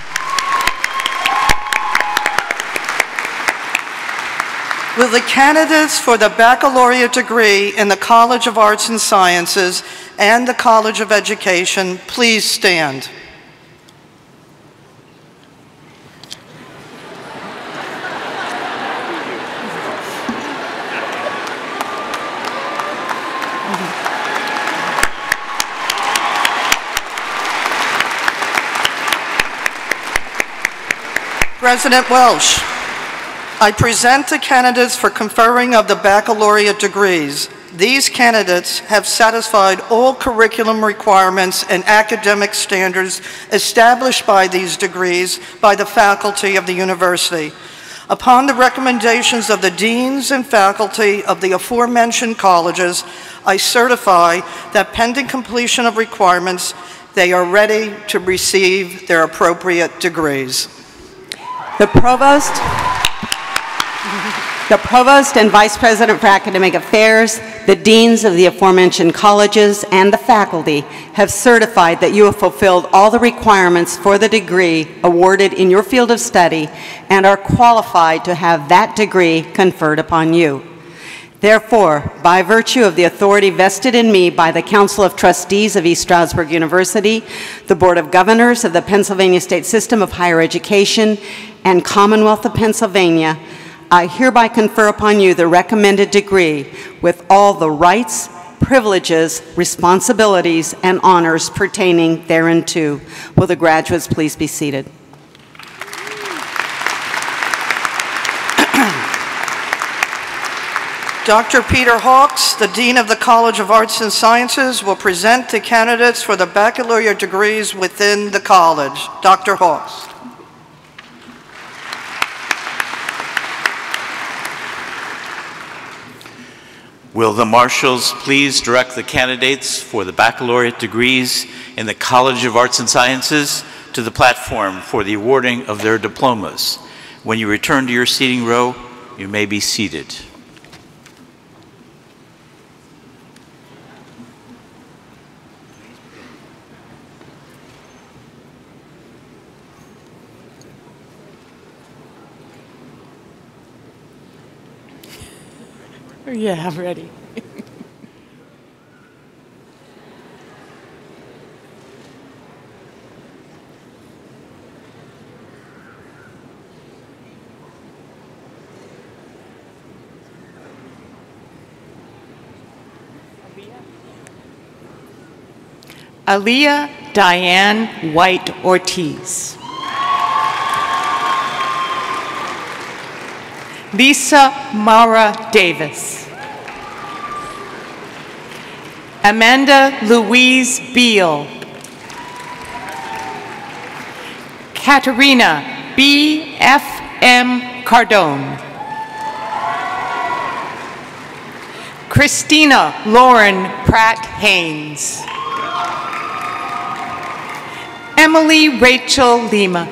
Will the candidates for the baccalaureate degree in the College of Arts and Sciences and the College of Education please stand? President Welsh, I present the candidates for conferring of the baccalaureate degrees. These candidates have satisfied all curriculum requirements and academic standards established by these degrees by the faculty of the university. Upon the recommendations of the deans and faculty of the aforementioned colleges, I certify that pending completion of requirements, they are ready to receive their appropriate degrees. The Provost and Vice President for Academic Affairs, the deans of the aforementioned colleges, and the faculty have certified that you have fulfilled all the requirements for the degree awarded in your field of study and are qualified to have that degree conferred upon you. Therefore, by virtue of the authority vested in me by the Council of Trustees of East Stroudsburg University, the Board of Governors of the Pennsylvania State System of Higher Education, and Commonwealth of Pennsylvania, I hereby confer upon you the recommended degree with all the rights, privileges, responsibilities, and honors pertaining thereunto. Will the graduates please be seated? Dr. Peter Hawks, the Dean of the College of Arts and Sciences, will present the candidates for the baccalaureate degrees within the college. Dr. Hawks. Will the marshals please direct the candidates for the baccalaureate degrees in the College of Arts and Sciences to the platform for the awarding of their diplomas. When you return to your seating row, you may be seated. Yeah, I'm ready. Aaliyah Diane White Ortiz. Lisa Mara Davis. Amanda Louise Beal. Katerina B.F.M. Cardone. Christina Lauren Pratt Haynes. Emily Rachel Lima.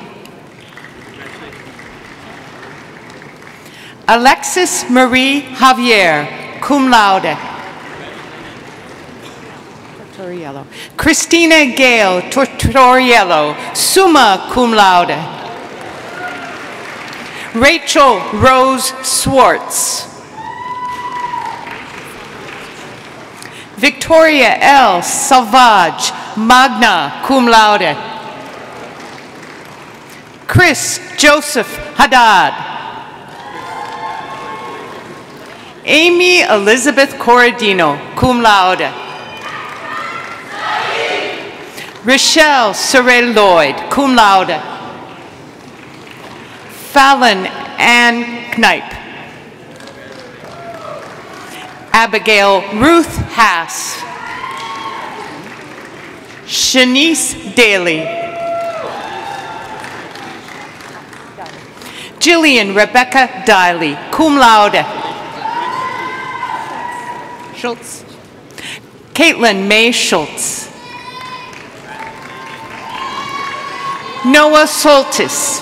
Alexis Marie Javier, cum laude. Tortoriello. Christina Gale Tortoriello, summa cum laude. Rachel Rose Swartz. Victoria L. Salvage, magna cum laude. Chris Joseph Haddad. Amy Elizabeth Corradino, cum laude. Rochelle Sorel Lloyd, cum laude. Fallon Ann Knipe. Abigail Ruth Hass. Shanice Daly. Jillian Rebecca Diley, cum laude. Schultz. Caitlin May Schultz. Noah Soltis.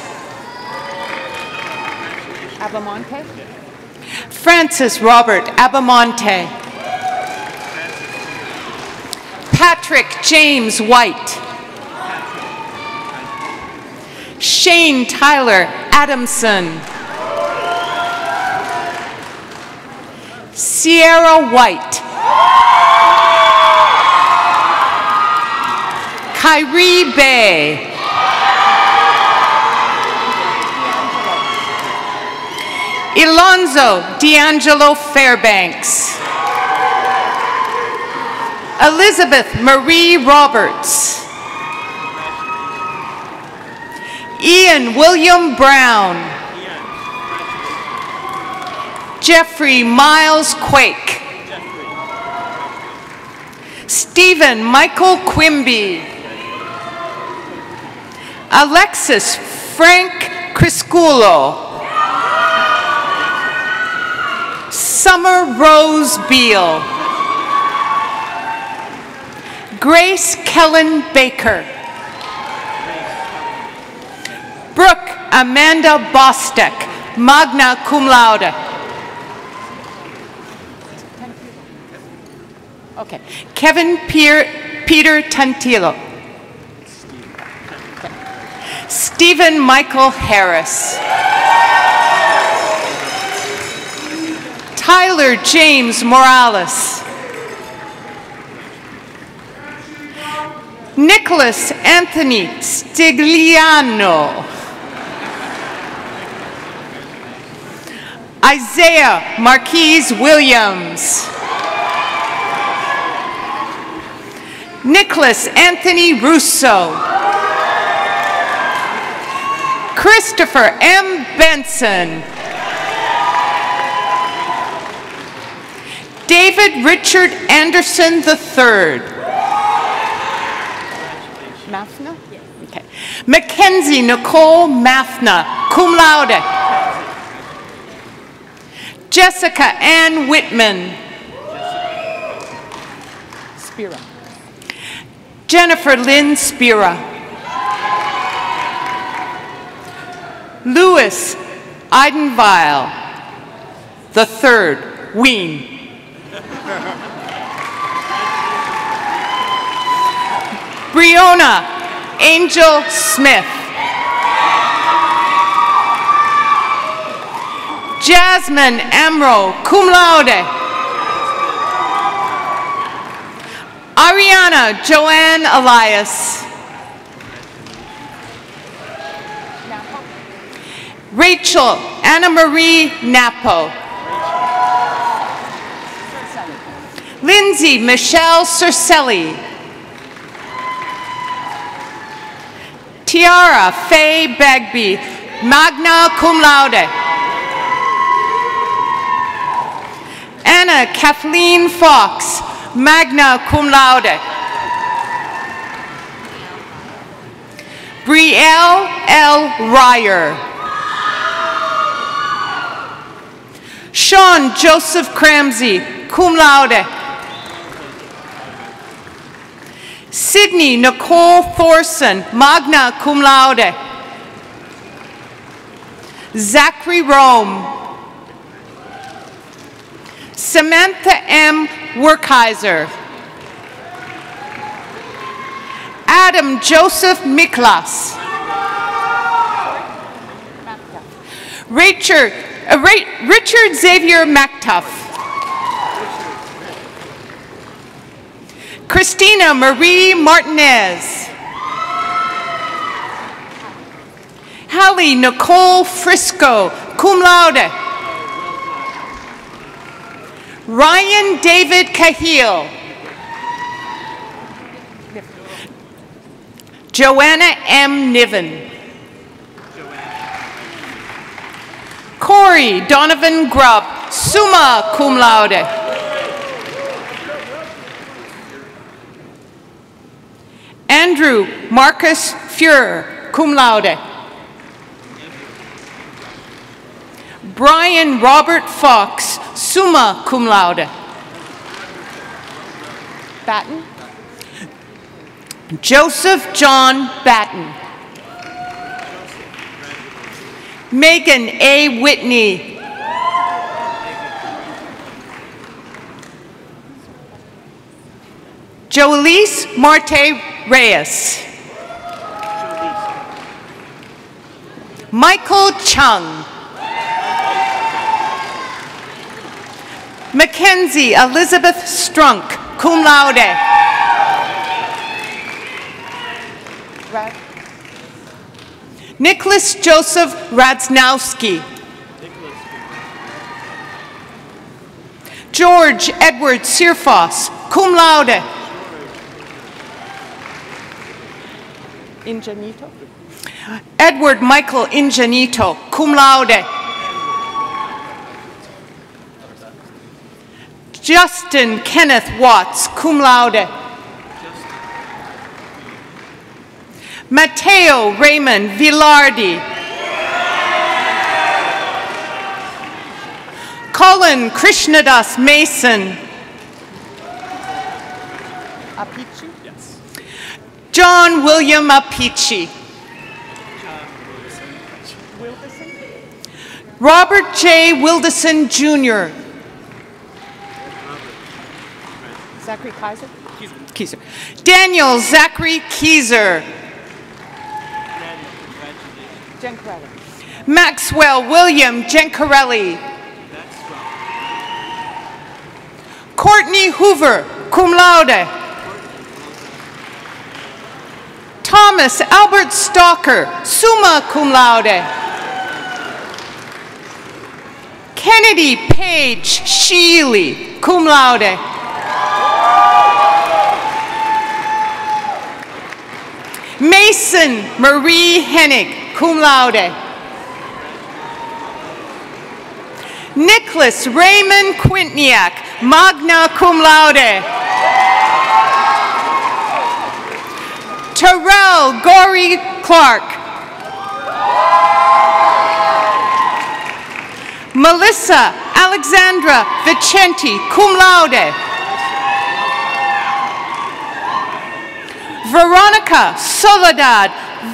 Abamonte. Francis Robert Abamonte. Patrick James White. Shane Tyler Adamson. Sierra White. Kyrie Bay. Alonzo D'Angelo Fairbanks. Elizabeth Marie Roberts. Ian William Brown. Jeffrey Miles Quake. Stephen Michael Quimby. Alexis Frank Crisculo. Summer Rose Beal. Grace Kellen Baker. Brooke Amanda Bostek, magna cum laude. Okay. Kevin Peter Tantillo. Stephen Michael Harris. Tyler James Morales. Nicholas Anthony Stigliano. Isaiah Marquise Williams. Nicholas Anthony Russo. Christopher M. Benson. David Richard Anderson III. Mathna? Okay. Mackenzie Nicole Mathna, cum laude. Jessica Ann Whitman. Spira. Jennifer Lynn Spira. Louis Eidenweil III, Wien. Brionna Angel Smith. Jasmine Amro, cum laude. Ariana Joanne Elias. Rachel Anna Marie Napo. Lindsay Michelle Cercelli. Tiara Faye Bagby, magna cum laude. Anna Kathleen Fox, magna cum laude. Brielle L. Ryer. Sean Joseph Cramsey, cum laude. Sydney Nicole Thorson, magna cum laude. Zachary Rome. Samantha M. Werkheiser. Adam Joseph Miklas. Richard Xavier Mactuff. Christina Marie Martinez. Hallie Nicole Frisco, cum laude. Ryan David Cahill. Joanna M. Niven. Corey Donovan Grubb, summa cum laude. Andrew Marcus Fuhrer, cum laude. Brian Robert Fox, summa cum laude. Batten? Joseph John Batten. Megan A. Whitney. Joelise Marte Reyes. Michael Chung. Mackenzie Elizabeth Strunk, cum laude. Nicholas Joseph Radznowski. George Edward Searfoss, cum laude. Ingenito? Edward Michael Ingenito, cum laude. Justin Kenneth Watts, cum laude. Matteo Raymond Villardi. Colin Krishnadas Mason. Apici? Yes. John William Apici. Robert J. Wilderson Jr. Zachary Kaiser? Kieser. Daniel Zachary Kieser. Maxwell William Gencarelli. Courtney Hoover, cum laude. Thomas Albert Stalker, summa cum laude. Kennedy Page Sheely, cum laude. Mason Marie Hennig, cum laude. Nicholas Raymond Quintniak, magna cum laude. Terrell Gorey Clark. Melissa Alexandra Vicenti, cum laude. Veronica Soledad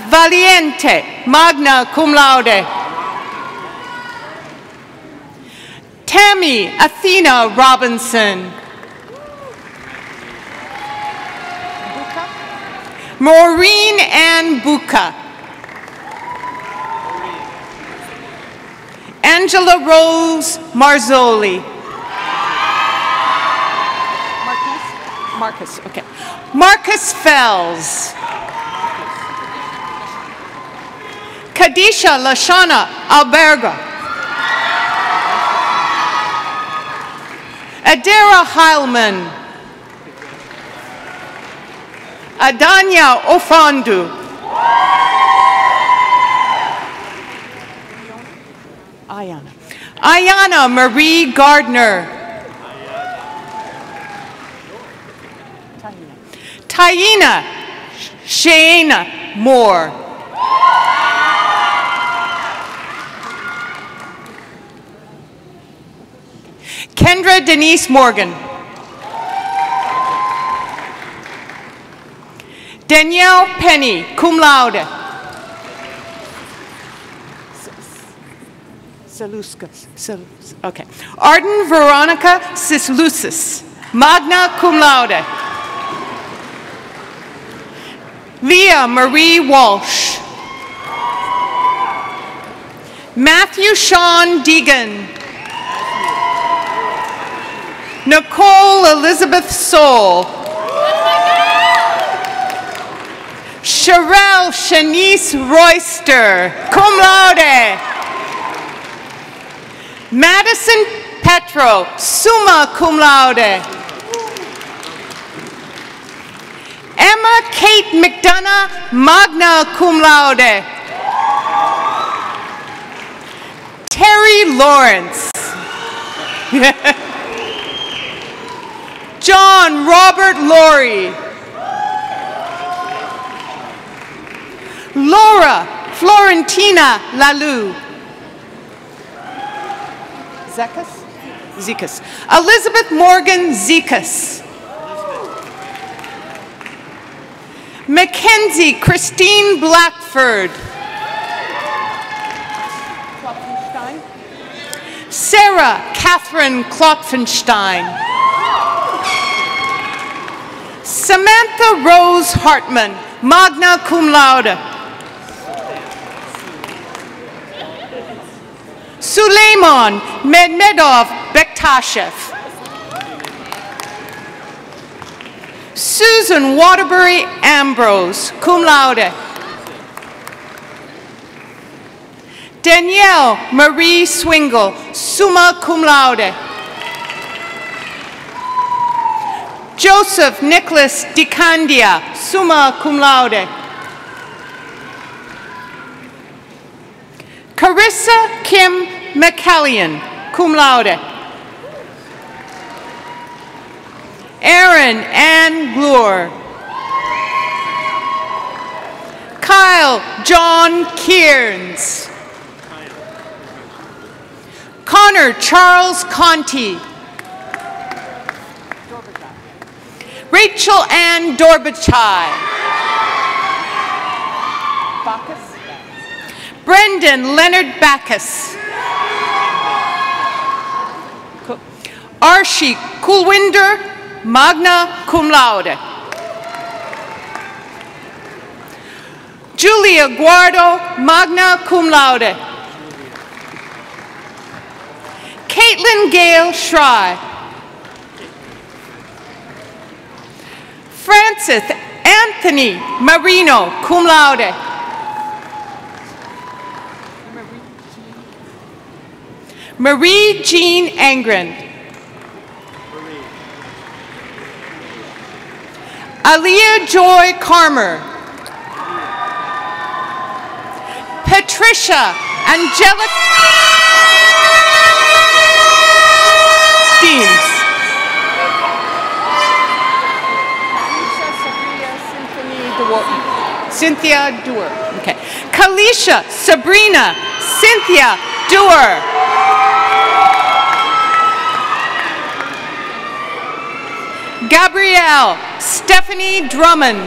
Valiente, magna cum laude. Tammy Athena Robinson. Maureen Ann Buca. Angela Rose Marzoli. Marcus, okay. Marcus Fells. Kadisha Lashana Alberga. Adara Heilman. Adanya Ofandu. Ayana Marie Gardner. Taina Shayna Moore. Kendra Denise Morgan. Danielle Penny, cum laude. Okay. Arden Veronica Sislucis, magna cum laude. Leah Marie Walsh. Matthew Sean Deegan. Nicole Elizabeth Soul. Sherelle Shanice Royster, cum laude. Madison Petro, summa cum laude. Emma Kate McDonough, magna cum laude. Terry Lawrence. John Robert Laurie. Laura Florentina Lalou. Zekas. Elizabeth Morgan Zekas. Mackenzie Christine Blackford. Sarah Catherine Klopfenstein. Samantha Rose Hartman, magna cum laude. Suleiman Medmedov Bektashev. Susan Waterbury Ambrose, cum laude. Danielle Marie Swingle, summa cum laude. Joseph Nicholas DiCandia, summa cum laude. Carissa Kim McCallion, cum laude. Aaron Ann Glure. Kyle John Kearns. Connor Charles Conti. Rachel Ann Dorbachai. Brendan Leonard Backus. Archie Kulwinder, magna cum laude. Julia Guardo, magna cum laude. Caitlin Gale Schry. Francis Anthony Marino, cum laude. Marie Jean Angren. Aliyah Joy Carmer. Patricia Angelica Steens. Cynthia Dewar. Okay. Kalisha Sabrina Cynthia Dewar. Gabrielle Stephanie Drummond.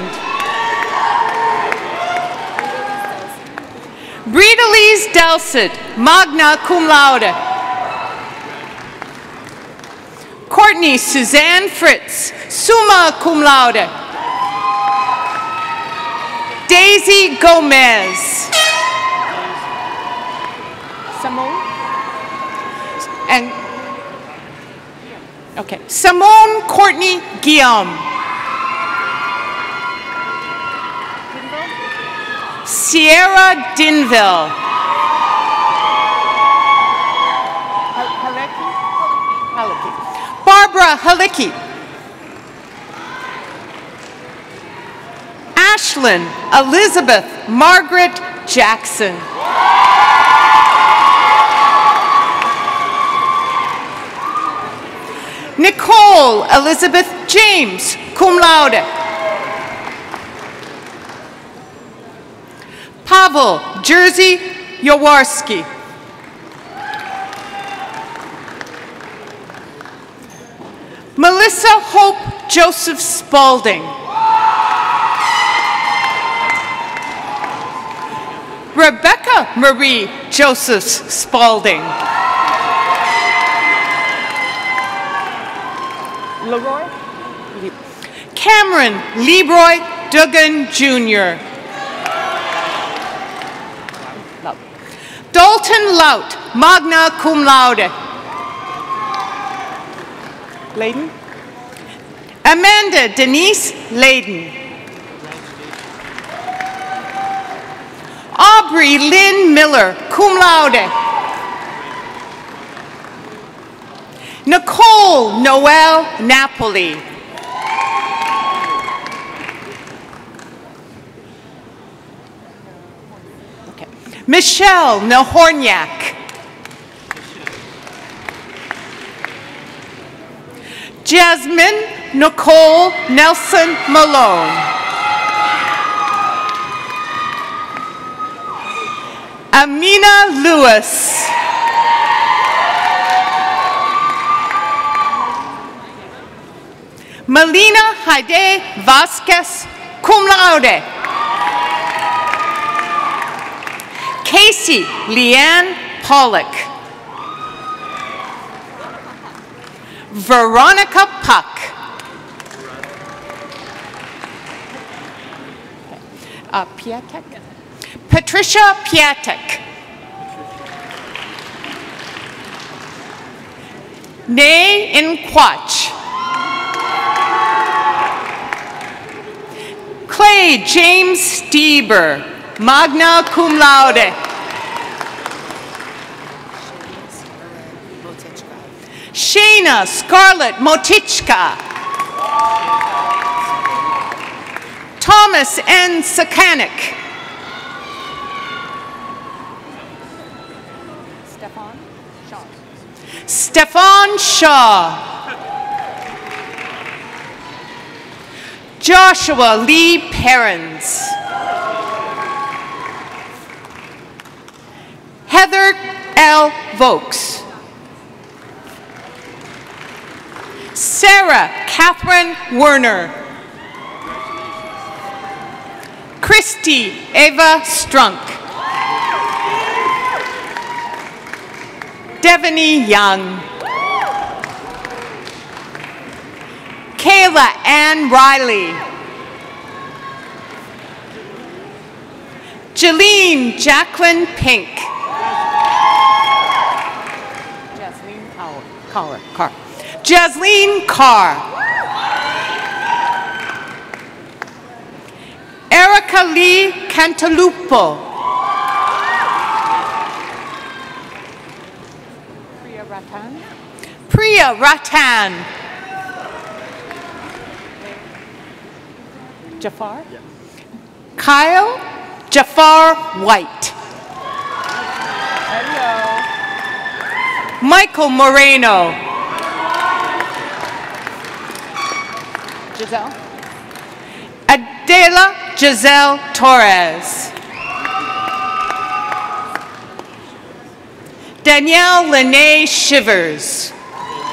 Bredalise Delcid, magna cum laude. Courtney Suzanne Fritz, summa cum laude. Daisy Gomez. Simone? And okay, Simone Courtney Guillaume. Sierra Dinville. Barbara Halicki. Ashlyn Elizabeth Margaret Jackson. Nicole Elizabeth James, cum laude. Pavel Jerzy Jaworski. Melissa Hope Joseph Spalding. Rebecca Rebecca Marie Joseph Spalding. Leroy? Cameron Leroy Duggan Jr. Dalton Lout, magna cum laude. Layden? Amanda Denise Layden. Aubrey Lynn Miller, cum laude. Nicole Noel Napoli. Okay. Michelle Nahornyak. Jasmine Nicole Nelson Malone. Amina Lewis. Melina Haide Vasquez, cum laude. Casey Leanne Pollock. Veronica Puck. Piatek? Patricia Piatek. Nay Inquach. Clay James Stieber, magna cum laude. Shayna Scarlett Motichka. Thomas N. Sakanik. Stefan Shaw. Joshua Lee Perrins. Heather L. Vokes. Sarah Catherine Werner. Christy Eva Strunk. Devaney Young. Kayla Ann Riley. Jeline Jacqueline Pink. Jasleen Carr. Erica Lee Cantalupo. Priya Ratan. Jafar? Yeah. Kyle Jafar White. Hello. Michael Moreno. Giselle? Adela Giselle Torres. Danielle Lene Shivers.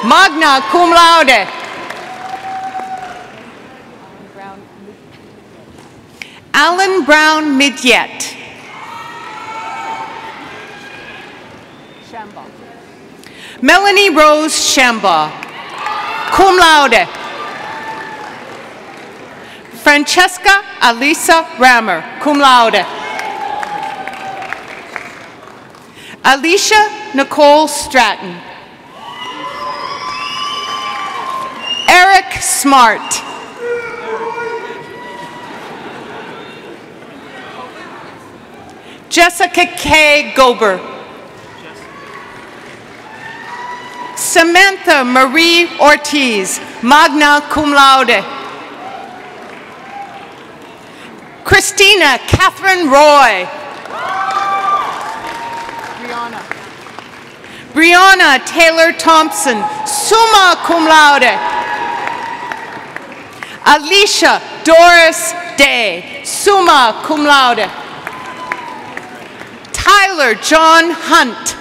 Magna cum laude. Alan Brown Midyet. Melanie Rose Shamba. Cum laude. Francesca Alisa Rammer. Cum laude. Alicia Nicole Stratton. Eric Smart. Jessica K. Gober. Samantha Marie Ortiz, magna cum laude. Christina Catherine Roy. Brianna Taylor Thompson, summa cum laude. Alicia Doris Day, summa cum laude. Tyler John Hunt.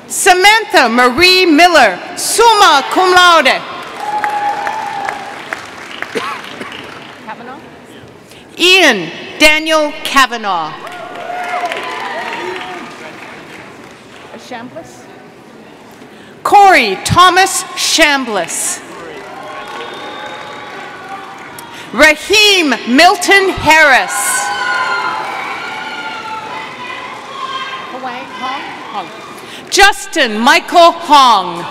Samantha Marie Miller, summa cum laude. Ian Daniel Kavanaugh. Chambliss? Corey Thomas Chambliss. Raheem Milton Harris. Justin Michael Hong.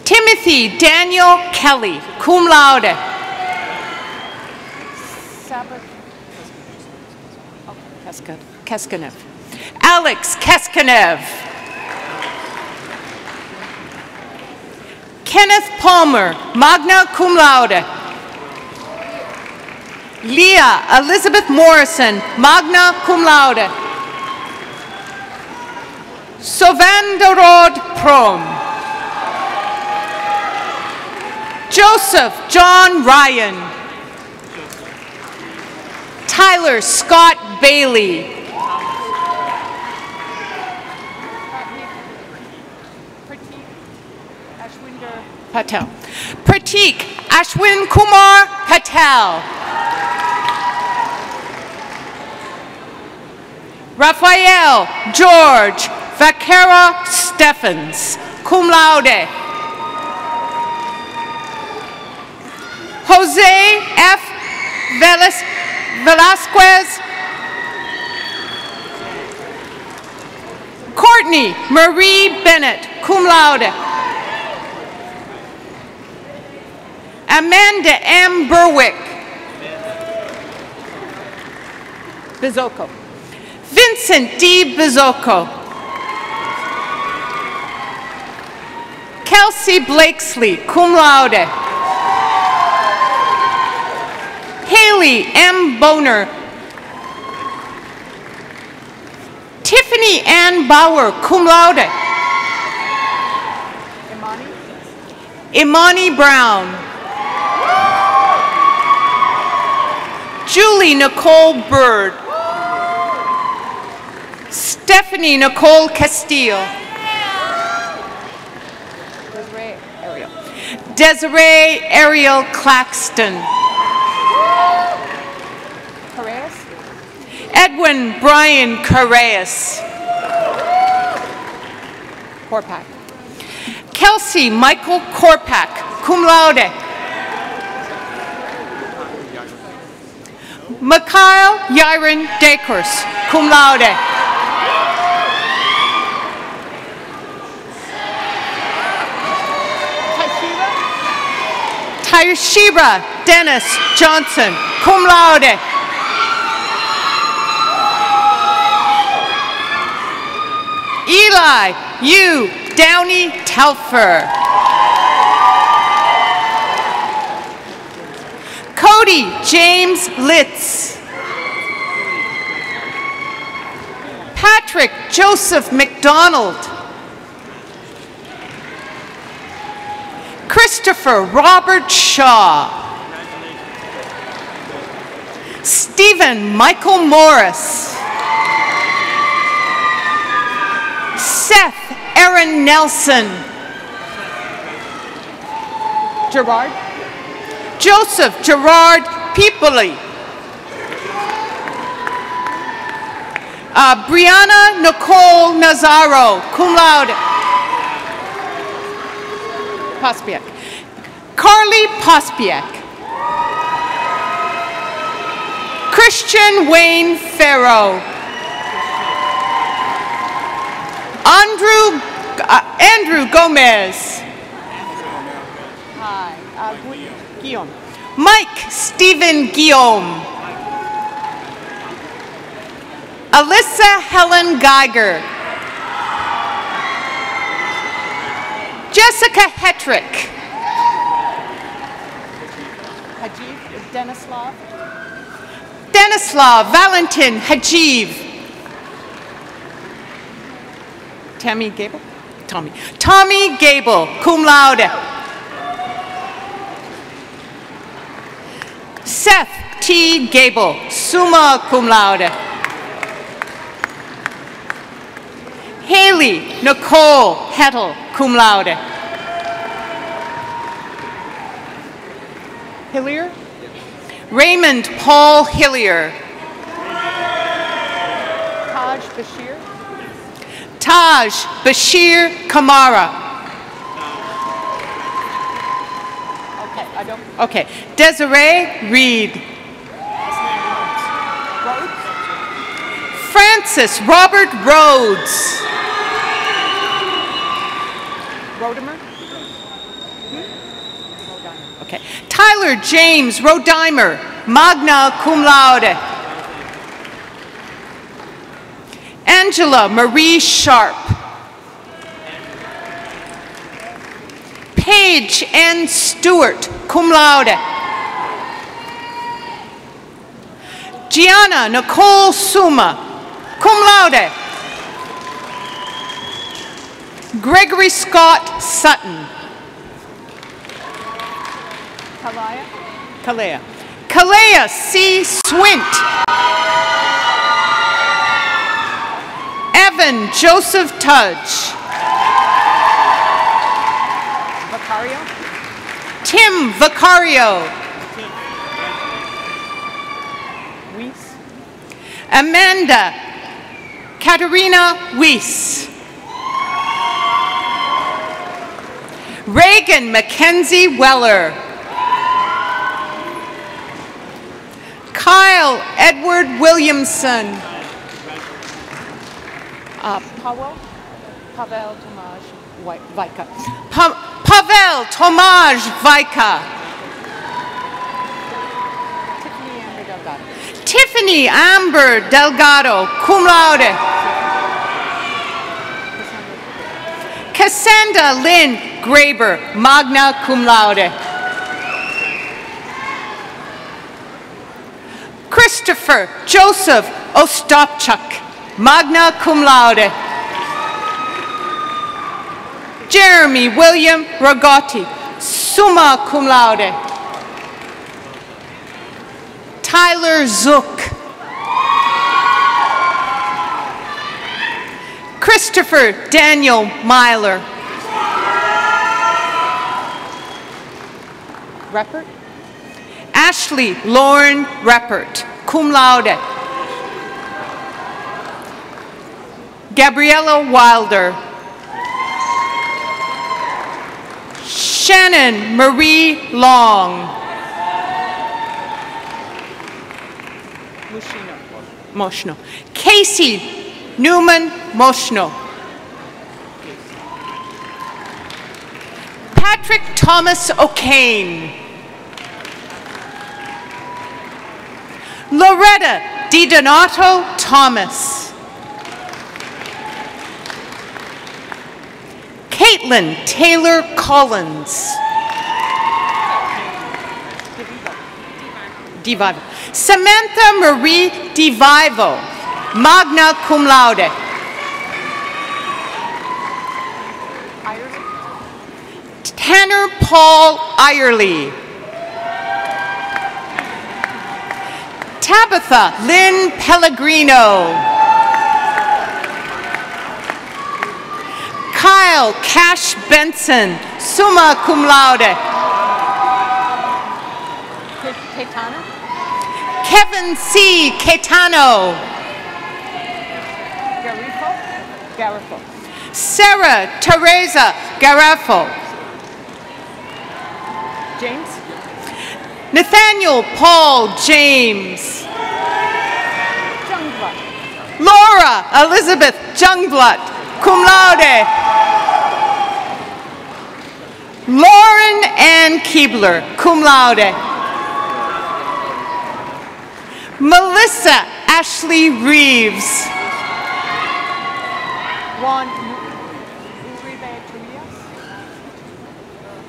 Timothy Daniel Kelly, cum laude. Keskanev. Alex Keskanev. Kenneth Palmer, magna cum laude. Leah Elizabeth Morrison, magna cum laude. Sovandarod Prom. Joseph John Ryan. Tyler Scott Bailey. Patel. Pratik Ashwin Kumar Patel. Raphael George Vaquera Stephens, cum laude. Jose F. Velasquez. Courtney Marie Bennett, cum laude. Amanda M. Berwick. Bizocco. Vincent D. Bizocco. Kelsey Blakesley, cum laude. Haley M. Boner. Tiffany Ann Bauer, cum laude. Imani Brown. Julie Nicole Bird. Stephanie Nicole Castillo. Desiree Ariel Claxton. Edwin Brian Correas. Korpak. Kelsey Michael Korpak, cum laude. Mikhail Yairin Dekurs, cum laude. Taishira Dennis Johnson, cum laude. Eli U. Downey Telfer. Cody James Litz. Patrick Joseph McDonald. Christopher Robert Shaw. Stephen Michael Morris. Seth Aaron Nelson. Gerard. Joseph Gerard Peepoli. Brianna Nicole Nazaro, cum laude. Pospiak. Carly Pospiak. Christian Wayne Farrow. Andrew Gomez. Hi. Guillaume. Mike Stephen Guillaume. Alyssa Helen Geiger. Jessica Hetrick. Hajiv Denislav. Denislav Valentin Hajiv. Tammy Gable? Tommy Gable, cum laude. Seth T. Gable, summa cum laude. Haley Nicole Hettel, cum laude. Hillier? Raymond Paul Hillier. Taj Bashir. Taj Bashir Kamara. Okay. Desiree Reed. Francis Robert Rhodes. Rodimer? Okay. Tyler James Rodimer, magna cum laude. Angela Marie Sharp. Paige N. Stewart, cum laude. Gianna Nicole Suma, cum laude. Gregory Scott Sutton. Kalea. Kalea C. Swint. Evan Joseph Tudge. Vicario? Tim Vicario. Weiss. Amanda Katerina Weiss. Reagan Mackenzie Weller. Kyle Edward Williamson. Pavel Tomaj Vajka. Pavel Tomaj Vajka. Tiffany Amber Delgado, cum laude. Cassandra Lynn Graber, magna cum laude. Christopher Joseph Ostapchuk, magna cum laude. Jeremy William Ragotti, summa cum laude. Tyler Zook. Christopher Daniel Myler. Reppert? Ashley Lauren Reppert, cum laude. Gabriella Wilder. Shannon Marie Long. Moshno. Casey Newman Moshno. Patrick Thomas O'Kane. Loretta DiDonato Thomas. Caitlin Taylor Collins. DeVivo. Samantha Marie DeVivo, magna cum laude. Tanner Paul Irely. Tabitha Lynn Pellegrino. Kyle Cash Benson, summa cum laude. Kevin C. Caetano. Garifo. Sarah Teresa Garafo. James. Nathaniel Paul James. Laura Elizabeth Jungblut, cum laude. Lauren Ann Keebler, cum laude. Melissa Ashley Reeves. Juan Uribe Trias?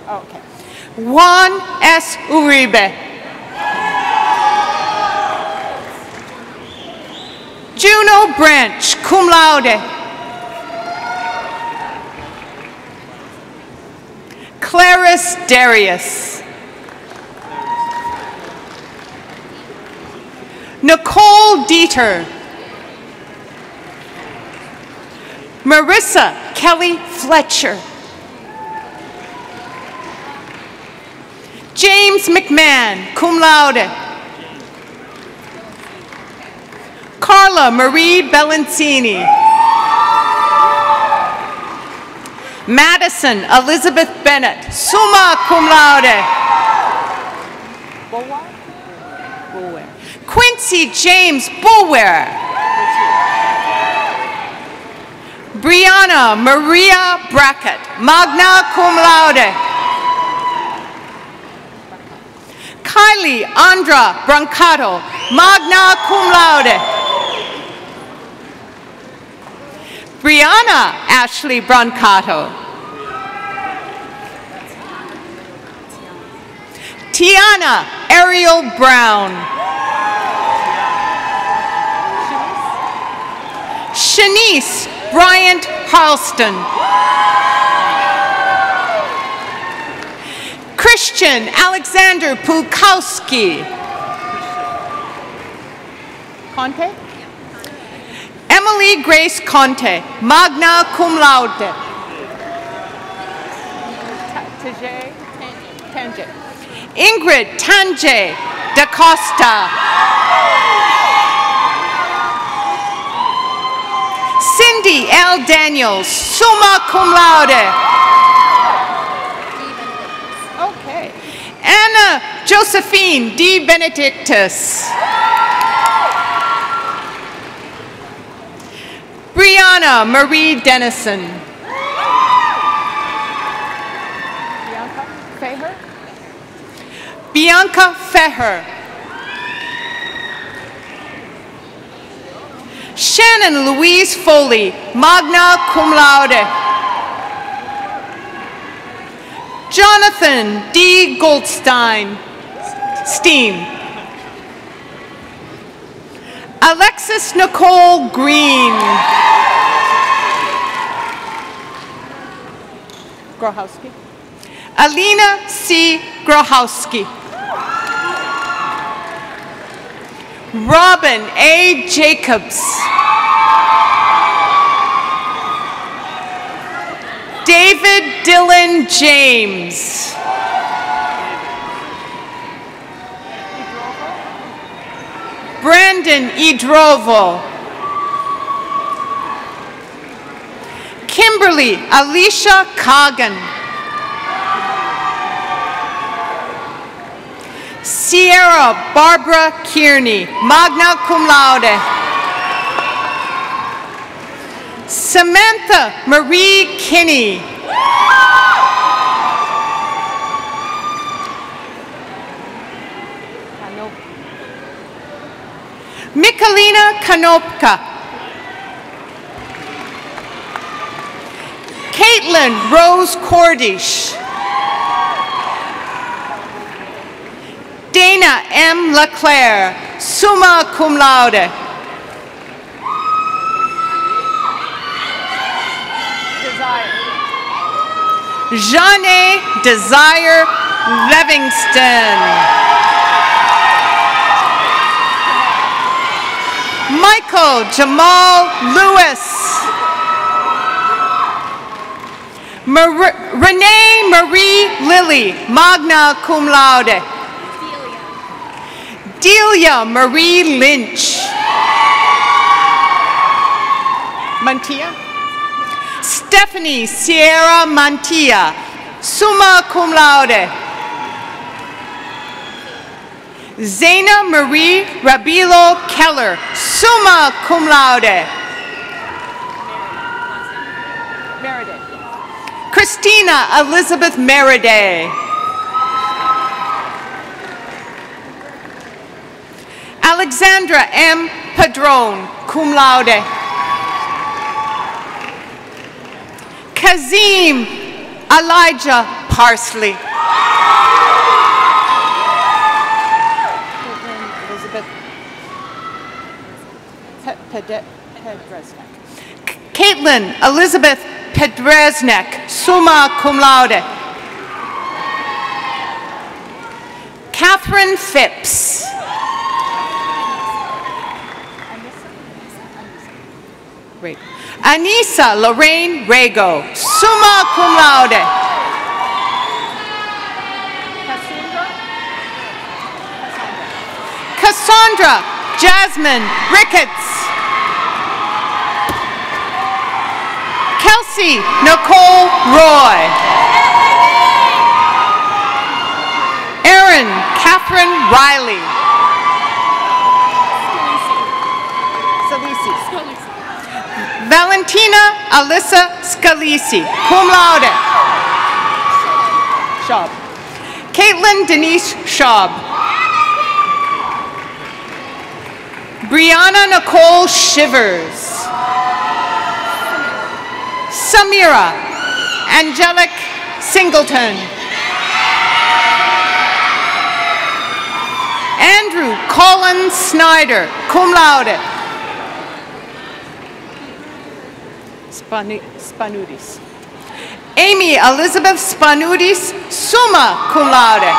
Okay. Juan S. Uribe. Juno Branch, cum laude. Clarice Darius. Nicole Dieter. Marissa Kelly Fletcher. James McMahon, cum laude. Carla Marie Bellancini. Madison Elizabeth Bennett, summa cum laude. Quincy James Bulwer. Brianna Maria Brackett, magna cum laude. Kylie Andra Brancato, magna cum laude. Brianna Ashley Brancato. Tiana Ariel Brown. Shanice Bryant Harlston. Christian Alexander Pulkowski. Conte? Emily Grace Conte, magna cum laude. Ingrid Tanje da Costa. Cindy L. Daniels, summa cum laude. Okay. Anna Josephine D. Benedictus. Brianna Marie Dennison. Bianca Feher. Bianca Feher. Shannon Louise Foley, magna cum laude. Jonathan D. Goldstein, Steen. Alexis Nicole Green. Grohowski. Alina C. Grohowski. Robin A. Jacobs. David Dylan James. Brandon Idrovo. Kimberly Alicia Cogan. Sierra Barbara Kearney, magna cum laude. Samantha Marie Kinney. Michalina Kanopka. Caitlin Rose Cordish. Dana M. LeClaire, summa cum laude. Jeanne Desire Livingston. Michael Jamal Lewis. Renee Marie Lilly, magna cum laude. Delia Marie Lynch. Mantia? Stephanie Sierra Mantia, summa cum laude. Zaina Marie Rabilo Keller, summa cum laude. Christina Elizabeth Meriday. Alexandra M. Padron, cum laude. Kazim Elijah Parsley. Caitlin Elizabeth Pedresnek, summa cum laude. Catherine Phipps. Great. Anissa Lorraine Rego, summa cum laude. Cassandra Jasmine Ricketts. Kelsey Nicole Roy. Erin Catherine Riley. Valentina Alyssa Scalisi, cum laude. Schaub. Caitlin Denise Schaub. Brianna Nicole Shivers. Samira Angelic Singleton. Andrew Colin Snyder, cum laude. Spanudis. Amy Elizabeth Spanudis, summa cum laude.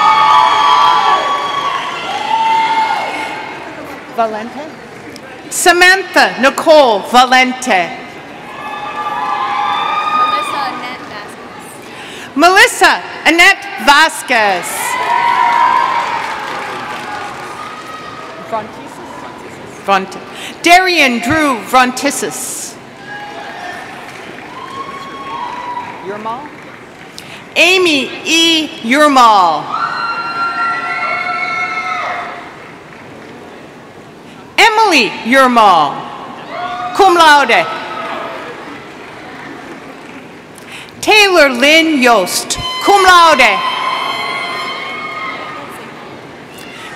Valente. Samantha Nicole Valente. Melissa Annette Vasquez. Darian Drew Vrontisis. Yurmal. Amy E. Yurmal. Emily Yurmal, cum laude. Taylor Lynn Yost, cum laude.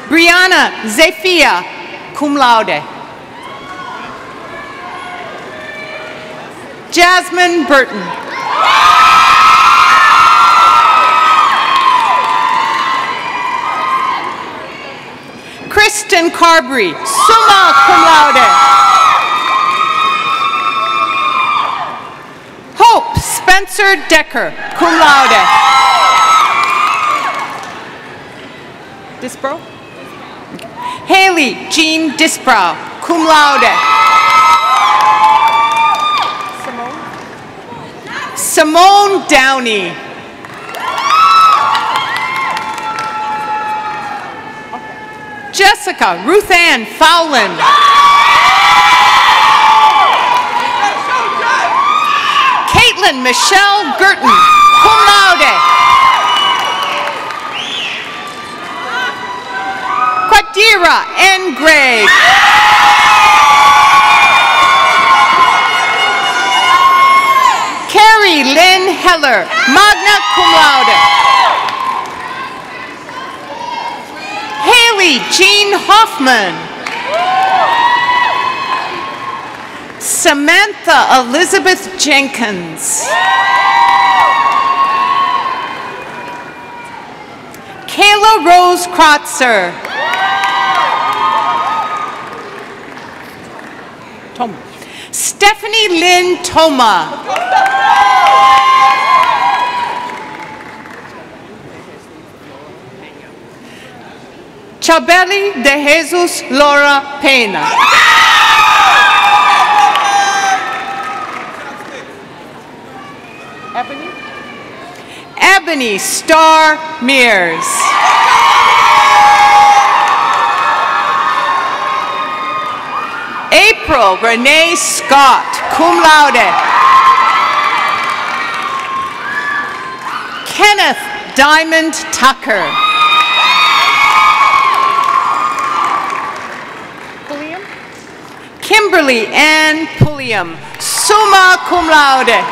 Brianna Zephia, cum laude. Jasmine Burton. Kristen Carberry, summa cum laude. Hope Spencer Decker, cum laude. Disbrow? Haley Jean Disbrow, cum laude. Simone Downey. Jessica Ruth Ann Fowland. Caitlin Michelle Girton, cum laude. Quadira N. Gregg. Carrie Lynn Heller, magna cum laude. Haley Jean Hoffman. Samantha Elizabeth Jenkins. Kayla Rose Kratzer. Toma. Stephanie Lynn Toma. Chabeli de Jesus Laura Pena. Ebony Star Mears. April Renee Scott, cum laude. Kenneth Diamond Tucker. Kimberly Ann Pulliam, summa cum laude.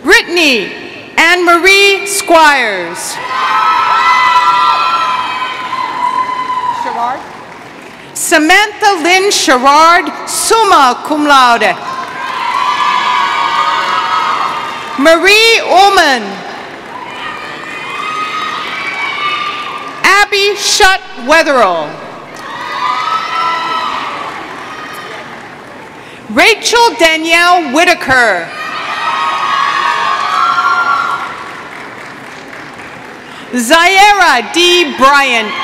Brittany Anne Marie Squires. Sherrard. Samantha Lynn Sherrard, summa cum laude. Marie Ullman. Abby Shutt Wetherell. Rachel Danielle Whitaker. Zaira D. Bryant.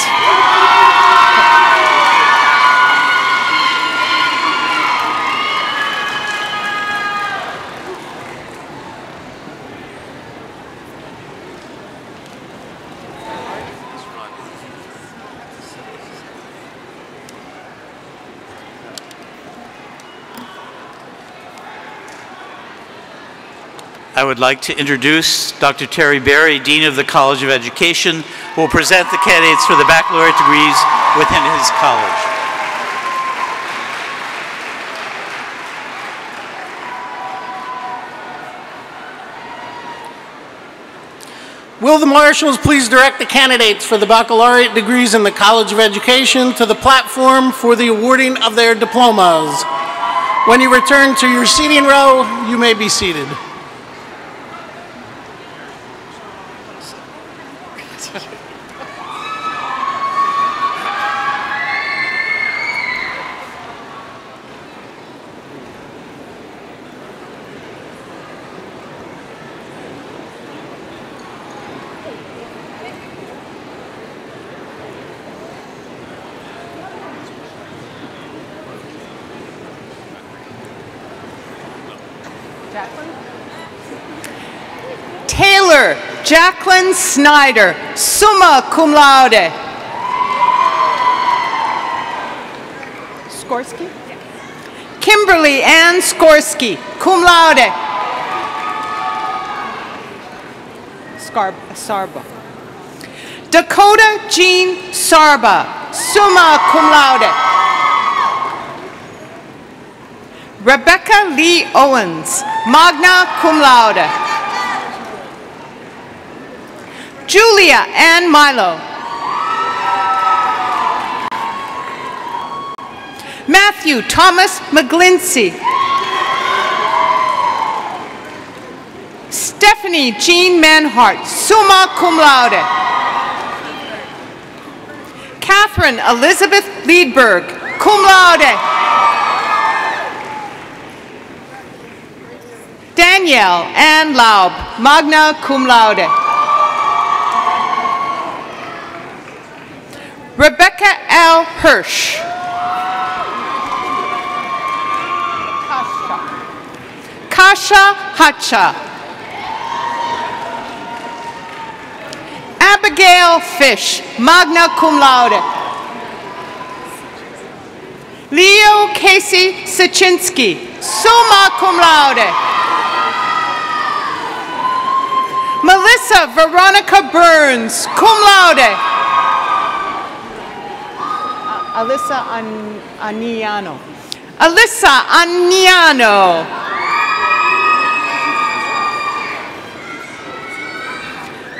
I would like to introduce Dr. Terry Berry, Dean of the College of Education, who will present the candidates for the baccalaureate degrees within his college. Will the marshals please direct the candidates for the baccalaureate degrees in the College of Education to the platform for the awarding of their diplomas. When you return to your seating row, you may be seated. Taylor Jacqueline Snyder, summa cum laude. Skorsky? Kimberly Ann Skorsky, cum laude. Sarba. Dakota Jean Sarba, summa cum laude. Rebecca Lee Owens, magna cum laude. Julia Ann Milo. Matthew Thomas McGlincy. Stephanie Jean Manhart, summa cum laude. Catherine Elizabeth Liedberg, cum laude. Danielle Ann Laub, magna cum laude. Rebecca L. Hirsch. Kasha Hacha. Abigail Fish, magna cum laude. Leo Casey Sachinsky, summa cum laude. Melissa Veronica Burns, cum laude. Alyssa Aniano. Alyssa Aniano.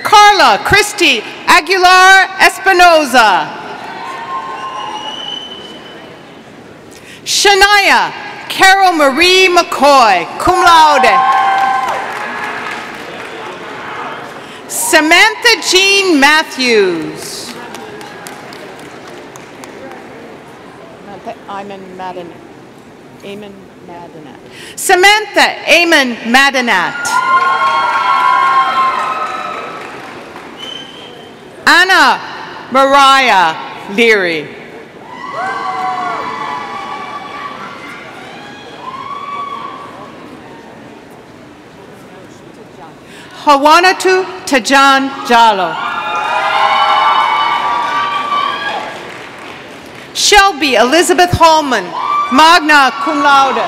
Carla Christy Aguilar Espinoza. Shania Carol Marie McCoy, cum laude. Samantha Jean Matthews. Amon Madanat. Samantha Amon Madanat. Anna Mariah Leary. Hawanatu Tajan Jalo. Shelby Elizabeth Holman, magna cum laude.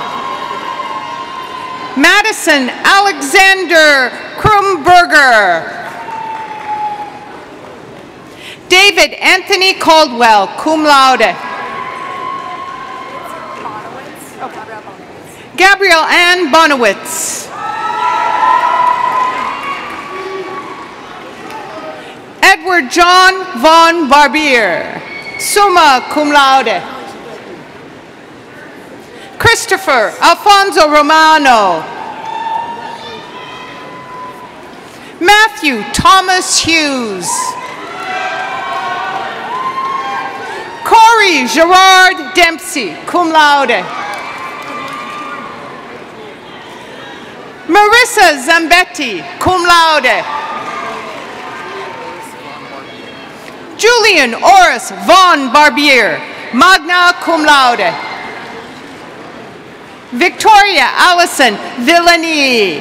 Madison Alexander Krumberger. David Anthony Caldwell, cum laude. Gabrielle Ann Bonowitz. Edward John Von Barbier, summa cum laude. Christopher Alfonso Romano. Matthew Thomas Hughes. Corey Gerard Dempsey, cum laude. Marissa Zambetti, cum laude. Julian Oris Von Barbier, magna cum laude. Victoria Allison Villani.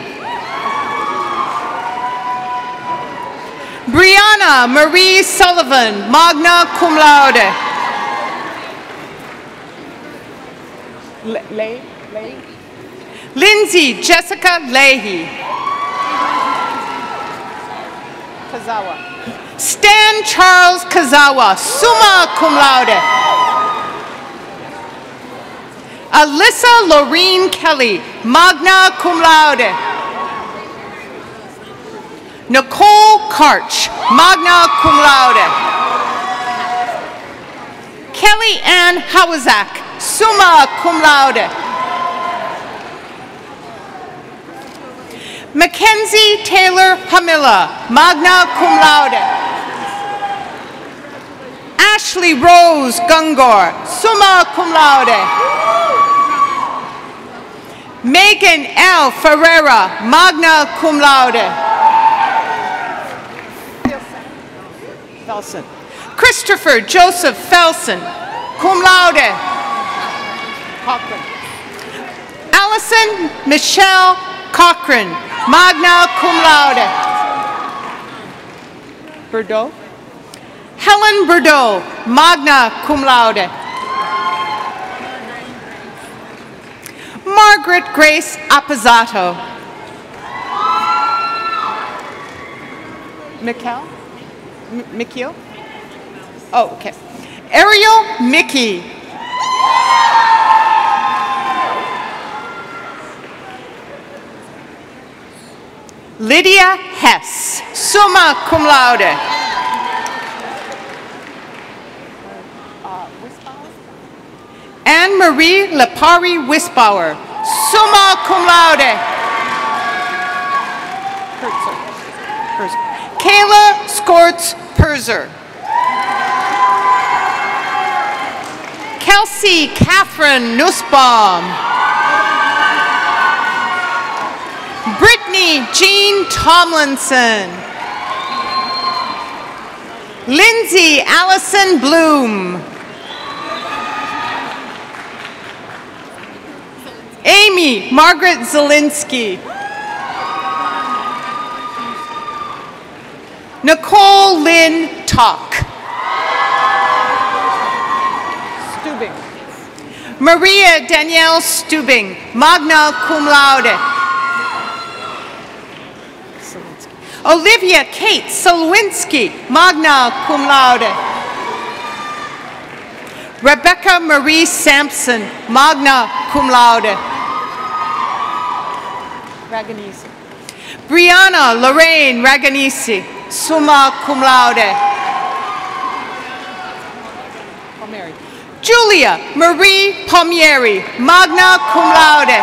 Brianna Marie Sullivan, magna cum laude. Lindsay Jessica Leahy. Kazawa. Stan Charles Kazawa, summa cum laude. Alyssa Lorene Kelly, magna cum laude. Nicole Karch, magna cum laude. Kelly Ann Hawazak, summa cum laude. Mackenzie Taylor Hamilla, magna cum laude. Ashley Rose Gungor, summa cum laude. Megan L. Ferreira, magna cum laude. Felsen. Christopher Joseph Felsen, cum laude. Cochran. Allison Michelle Cochran, magna cum laude. Bordeaux. Helen Bordeaux, magna cum laude. Margaret Grace Appizato. Mikhail? Oh, okay. Ariel Mickey. Lydia Hess, summa cum laude. Anne-Marie Lepari Wisbauer, summa cum laude. Kayla Skorts Perzer. Kelsey Catherine Nussbaum. Brittany Jean Tomlinson. Lindsay Allison Bloom. Amy Margaret Zielinski. Nicole Lynn Talk. Stubing. Maria Danielle Stubing, magna cum laude. Olivia Kate Solwinski, magna cum laude. Rebecca Marie Sampson, magna cum laude. Raganisi. Brianna Lorraine Raganisi, summa cum laude. Palmieri. Julia Marie Palmieri, magna cum laude.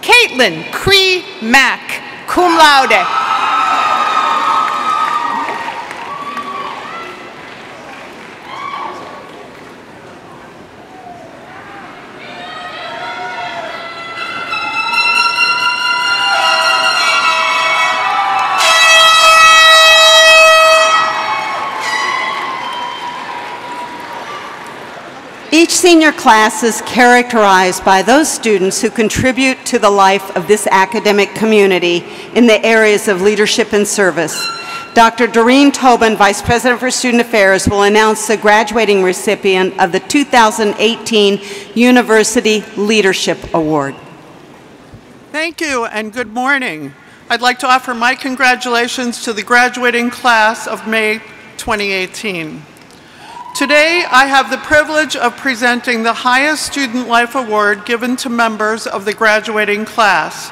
Caitlin Cree Mack, cum laude. Each senior class is characterized by those students who contribute to the life of this academic community in the areas of leadership and service. Dr. Doreen Tobin, Vice President for Student Affairs, will announce the graduating recipient of the 2018 University Leadership Award. Thank you and good morning. I'd like to offer my congratulations to the graduating class of May 2018. Today, I have the privilege of presenting the highest Student Life Award given to members of the graduating class.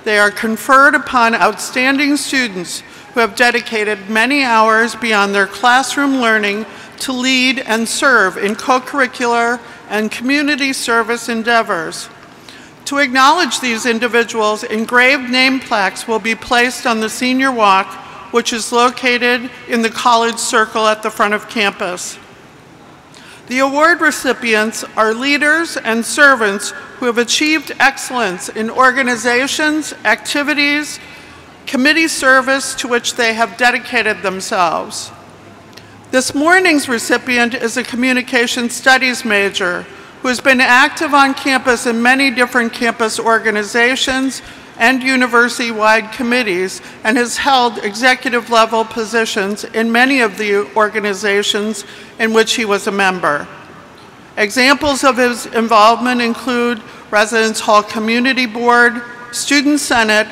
They are conferred upon outstanding students who have dedicated many hours beyond their classroom learning to lead and serve in co-curricular and community service endeavors. To acknowledge these individuals, engraved name plaques will be placed on the Senior Walk, which is located in the College Circle at the front of campus. The award recipients are leaders and servants who have achieved excellence in organizations, activities, committee service to which they have dedicated themselves. This morning's recipient is a communication studies major who has been active on campus in many different campus organizations and university-wide committees and has held executive-level positions in many of the organizations in which he was a member. Examples of his involvement include Residence Hall Community Board, Student Senate,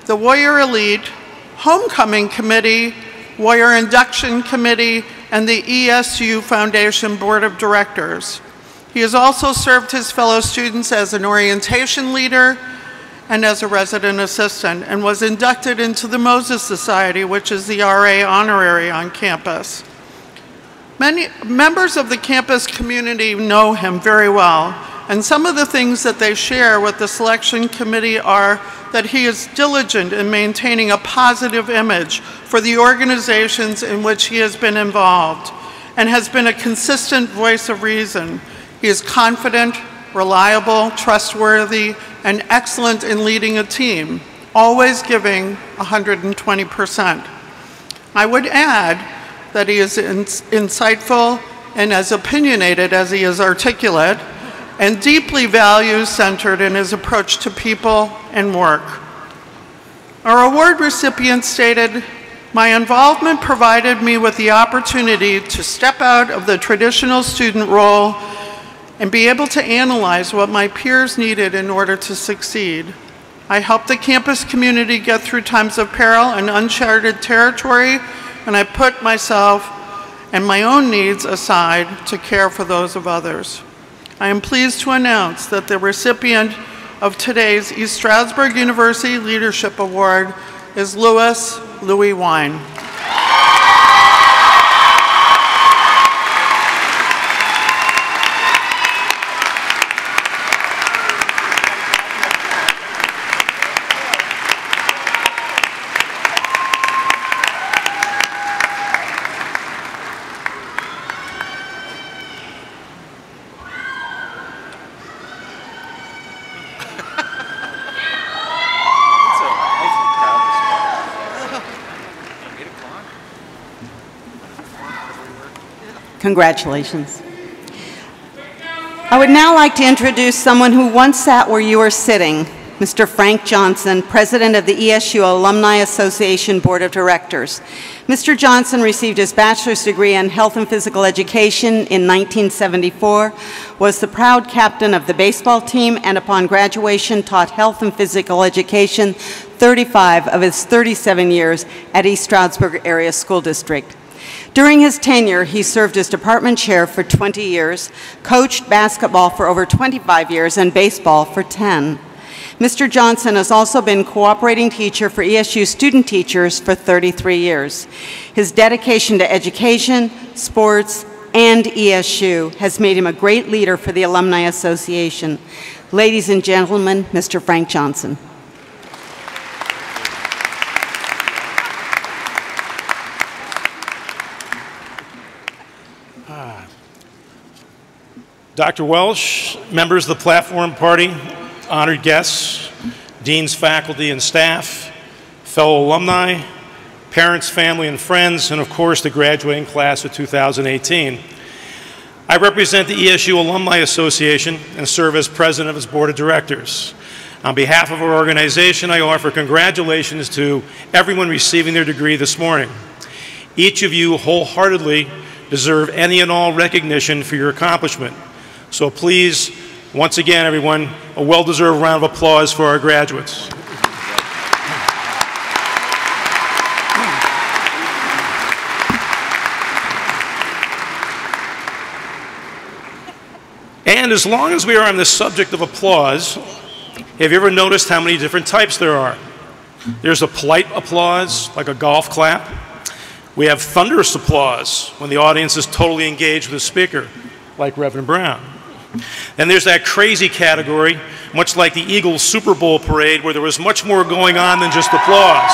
the Warrior Elite, Homecoming Committee, Warrior Induction Committee, and the ESU Foundation Board of Directors. He has also served his fellow students as an orientation leader and as a resident assistant, and was inducted into the Moses Society, which is the RA honorary on campus. Many members of the campus community know him very well, and some of the things that they share with the selection committee are that he is diligent in maintaining a positive image for the organizations in which he has been involved, and has been a consistent voice of reason. He is confident, reliable, trustworthy, and excellent in leading a team, always giving 120%. I would add that he is insightful and as opinionated as he is articulate, and deeply value-centered in his approach to people and work. Our award recipient stated, "My involvement provided me with the opportunity to step out of the traditional student role and be able to analyze what my peers needed in order to succeed. I helped the campus community get through times of peril and uncharted territory, and I put myself and my own needs aside to care for those of others." I am pleased to announce that the recipient of today's East Stroudsburg University Leadership Award is Louis Wine. Congratulations. I would now like to introduce someone who once sat where you are sitting, Mr. Frank Johnson, President of the ESU Alumni Association Board of Directors. Mr. Johnson received his bachelor's degree in health and physical education in 1974, was the proud captain of the baseball team, and upon graduation taught health and physical education 35 of his 37 years at East Stroudsburg Area School District. During his tenure, he served as department chair for 20 years, coached basketball for over 25 years, and baseball for 10. Mr. Johnson has also been cooperating teacher for ESU student teachers for 33 years. His dedication to education, sports, and ESU has made him a great leader for the Alumni Association. Ladies and gentlemen, Mr. Frank Johnson. Dr. Welsh, members of the platform party, honored guests, deans, faculty, and staff, fellow alumni, parents, family, and friends, and of course the graduating class of 2018. I represent the ESU Alumni Association and serve as president of its board of directors. On behalf of our organization, I offer congratulations to everyone receiving their degree this morning. Each of you wholeheartedly deserve any and all recognition for your accomplishment. So please, once again, everyone, a well-deserved round of applause for our graduates. And as long as we are on the subject of applause, have you ever noticed how many different types there are? There's a polite applause, like a golf clap. We have thunderous applause, when the audience is totally engaged with the speaker, like Reverend Brown. Then there's that crazy category, much like the Eagles Super Bowl parade, where there was much more going on than just applause.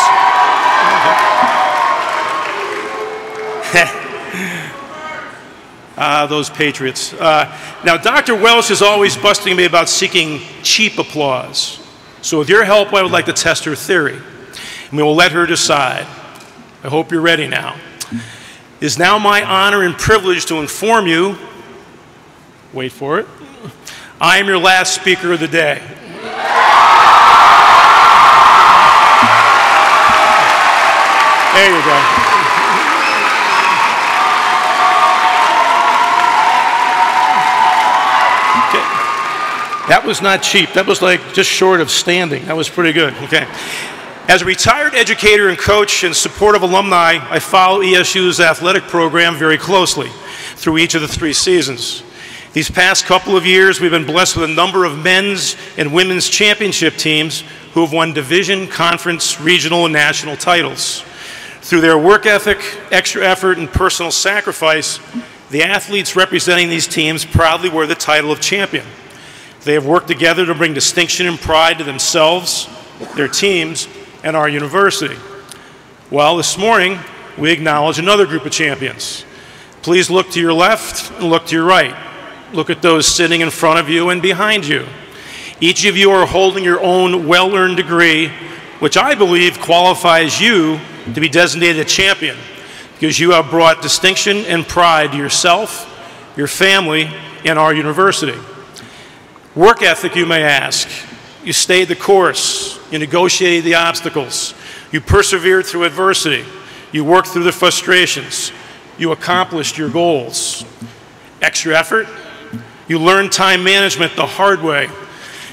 Those Patriots. Now, Dr. Welsh is always busting me about seeking cheap applause. So with your help, I would like to test her theory, and we will let her decide. I hope you're ready now. It is now my honor and privilege to inform you, wait for it, I am your last speaker of the day. There you go. Okay. That was not cheap. That was like just short of standing. That was pretty good. Okay. As a retired educator and coach and supportive alumni, I follow ESU's athletic program very closely through each of the 3 seasons. These past couple of years, we've been blessed with a number of men's and women's championship teams who have won division, conference, regional, and national titles. Through their work ethic, extra effort, and personal sacrifice, the athletes representing these teams proudly wear the title of champion. They have worked together to bring distinction and pride to themselves, their teams, and our university. Well, this morning, we acknowledge another group of champions. Please look to your left and look to your right. Look at those sitting in front of you and behind you. Each of you are holding your own well-earned degree, which I believe qualifies you to be designated a champion, because you have brought distinction and pride to yourself, your family, and our university. Work ethic, you may ask. You stayed the course. You negotiated the obstacles. You persevered through adversity. You worked through the frustrations. You accomplished your goals. Extra effort. You learned time management the hard way.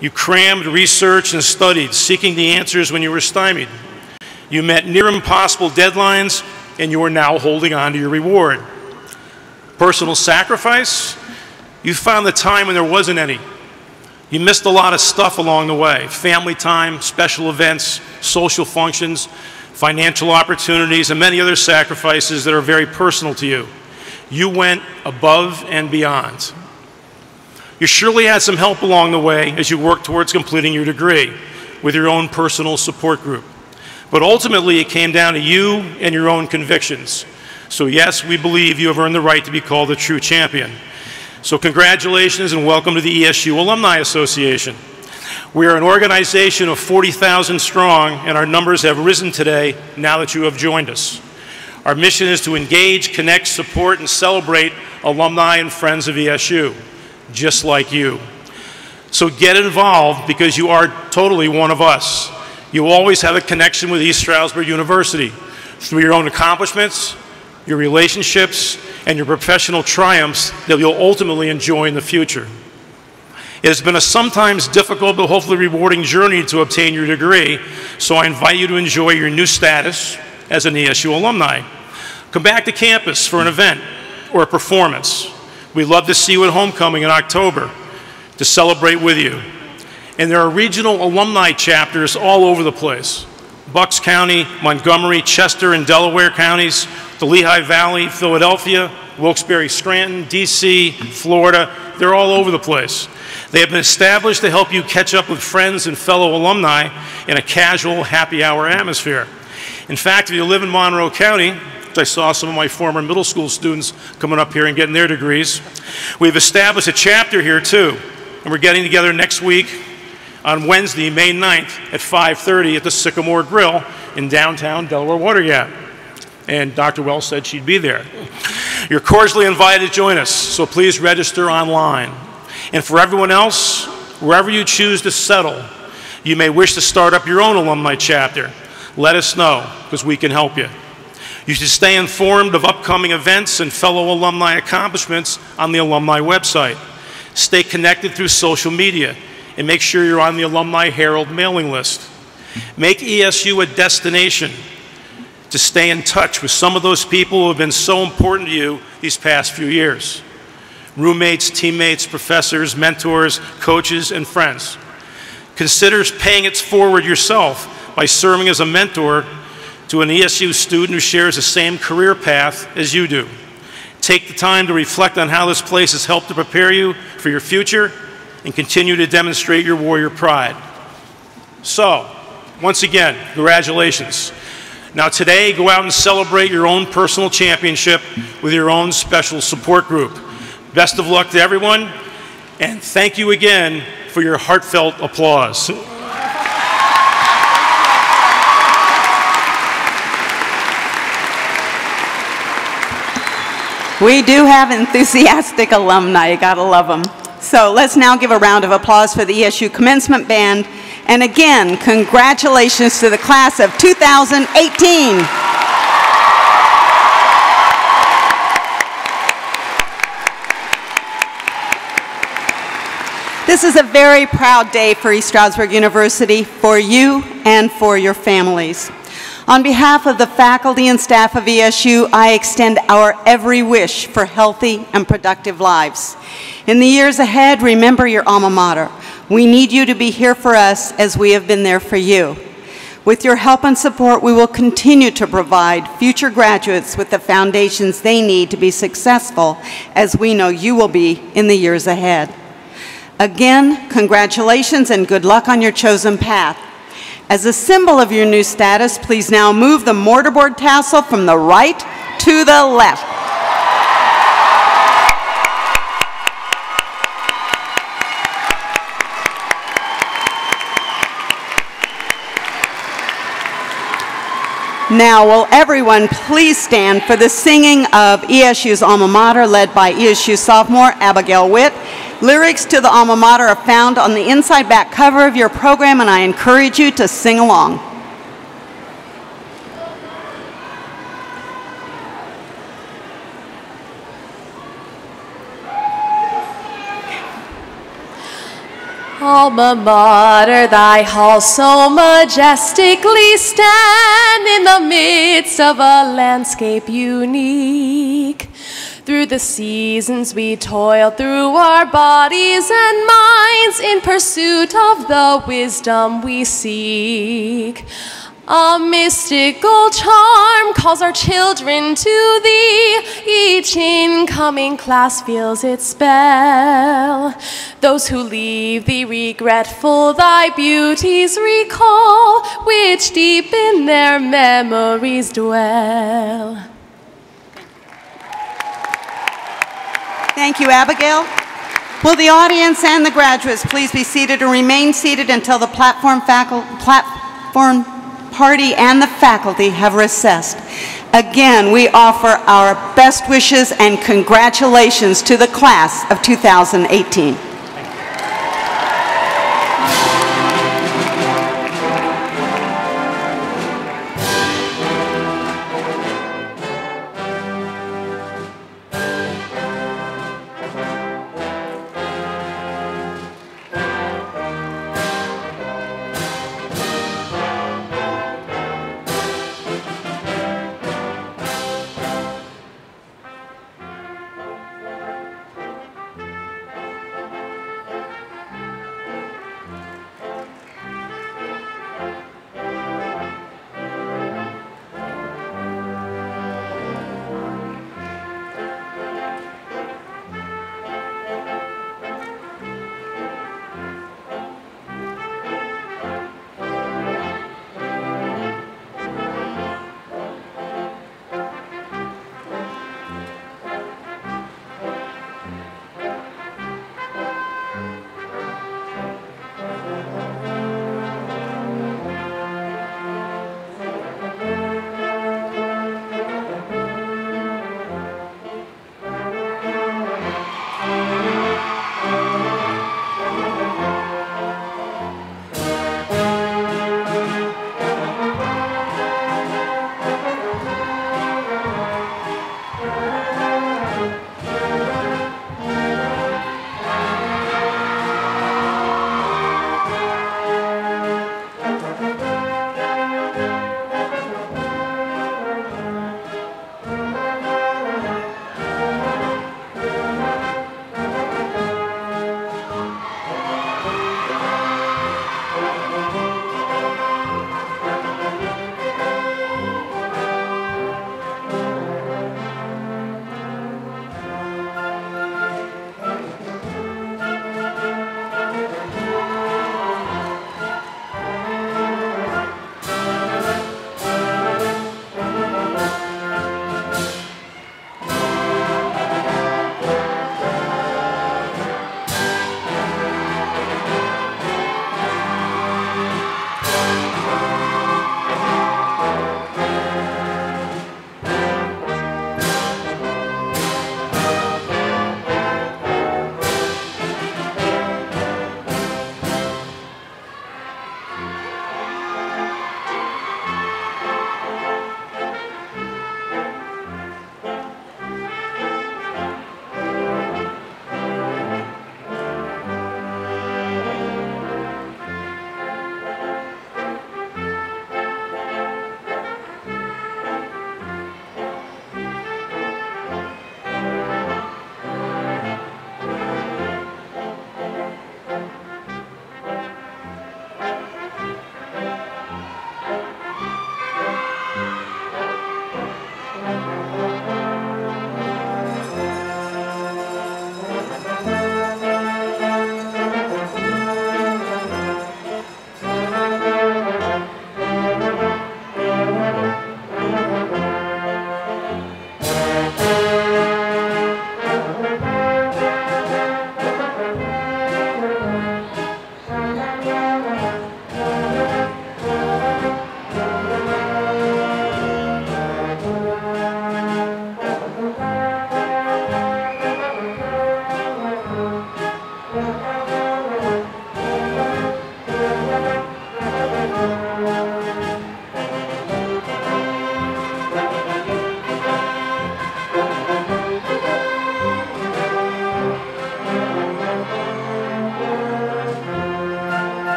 You crammed, researched, and studied, seeking the answers when you were stymied. You met near impossible deadlines, and you are now holding on to your reward. Personal sacrifice. You found the time when there wasn't any. You missed a lot of stuff along the way: family time, special events, social functions, financial opportunities, and many other sacrifices that are very personal to you. You went above and beyond. You surely had some help along the way as you worked towards completing your degree with your own personal support group. But ultimately, it came down to you and your own convictions. So yes, we believe you have earned the right to be called a true champion. So congratulations and welcome to the ESU Alumni Association. We are an organization of 40,000 strong, and our numbers have risen today now that you have joined us. Our mission is to engage, connect, support, and celebrate alumni and friends of ESU, just like you. So get involved, because you are totally one of us. You always have a connection with East Stroudsburg University through your own accomplishments, your relationships, and your professional triumphs that you'll ultimately enjoy in the future. It has been a sometimes difficult but hopefully rewarding journey to obtain your degree, so I invite you to enjoy your new status as an ESU alumni. Come back to campus for an event or a performance. We'd love to see you at homecoming in October to celebrate with you. And there are regional alumni chapters all over the place: Bucks County, Montgomery, Chester, and Delaware counties, the Lehigh Valley, Philadelphia, Wilkes-Barre, Scranton, DC, Florida. They're all over the place. They have been established to help you catch up with friends and fellow alumni in a casual happy hour atmosphere. In fact, if you live in Monroe County, which I saw some of my former middle school students coming up here and getting their degrees, we've established a chapter here too. And we're getting together next week on Wednesday, May 9th at 5:30 at the Sycamore Grill in downtown Delaware Water Gap. And Dr. Wells said she'd be there. You're cordially invited to join us, so please register online. And for everyone else, wherever you choose to settle, you may wish to start up your own alumni chapter. Let us know, because we can help you. You should stay informed of upcoming events and fellow alumni accomplishments on the alumni website. Stay connected through social media, and make sure you're on the Alumni Herald mailing list. Make ESU a destination to stay in touch with some of those people who have been so important to you these past few years: roommates, teammates, professors, mentors, coaches, and friends. Consider paying it forward yourself by serving as a mentor to an ESU student who shares the same career path as you do. Take the time to reflect on how this place has helped to prepare you for your future and continue to demonstrate your warrior pride. So, once again, congratulations. Now today, go out and celebrate your own personal championship with your own special support group. Best of luck to everyone, and thank you again for your heartfelt applause. We do have enthusiastic alumni, you gotta love them. So let's now give a round of applause for the ESU Commencement Band. And again, congratulations to the class of 2018. This is a very proud day for East Stroudsburg University, for you and for your families. On behalf of the faculty and staff of ESU, I extend our every wish for healthy and productive lives. In the years ahead, remember your alma mater. We need you to be here for us as we have been there for you. With your help and support, we will continue to provide future graduates with the foundations they need to be successful, as we know you will be in the years ahead. Again, congratulations and good luck on your chosen path. As a symbol of your new status, please now move the mortarboard tassel from the right to the left. Now, will everyone please stand for the singing of ESU's alma mater, led by ESU sophomore Abigail Witt. Lyrics to the alma mater are found on the inside back cover of your program, and I encourage you to sing along. Alma mater, thy halls so majestically stand in the midst of a landscape unique. Through the seasons we toil through our bodies and minds in pursuit of the wisdom we seek. A mystical charm calls our children to thee. Each incoming class feels its spell. Those who leave thee regretful thy beauties recall, which deep in their memories dwell. Thank you, Abigail. Will the audience and the graduates please be seated and remain seated until the platform party and the faculty have recessed. Again, we offer our best wishes and congratulations to the class of 2018.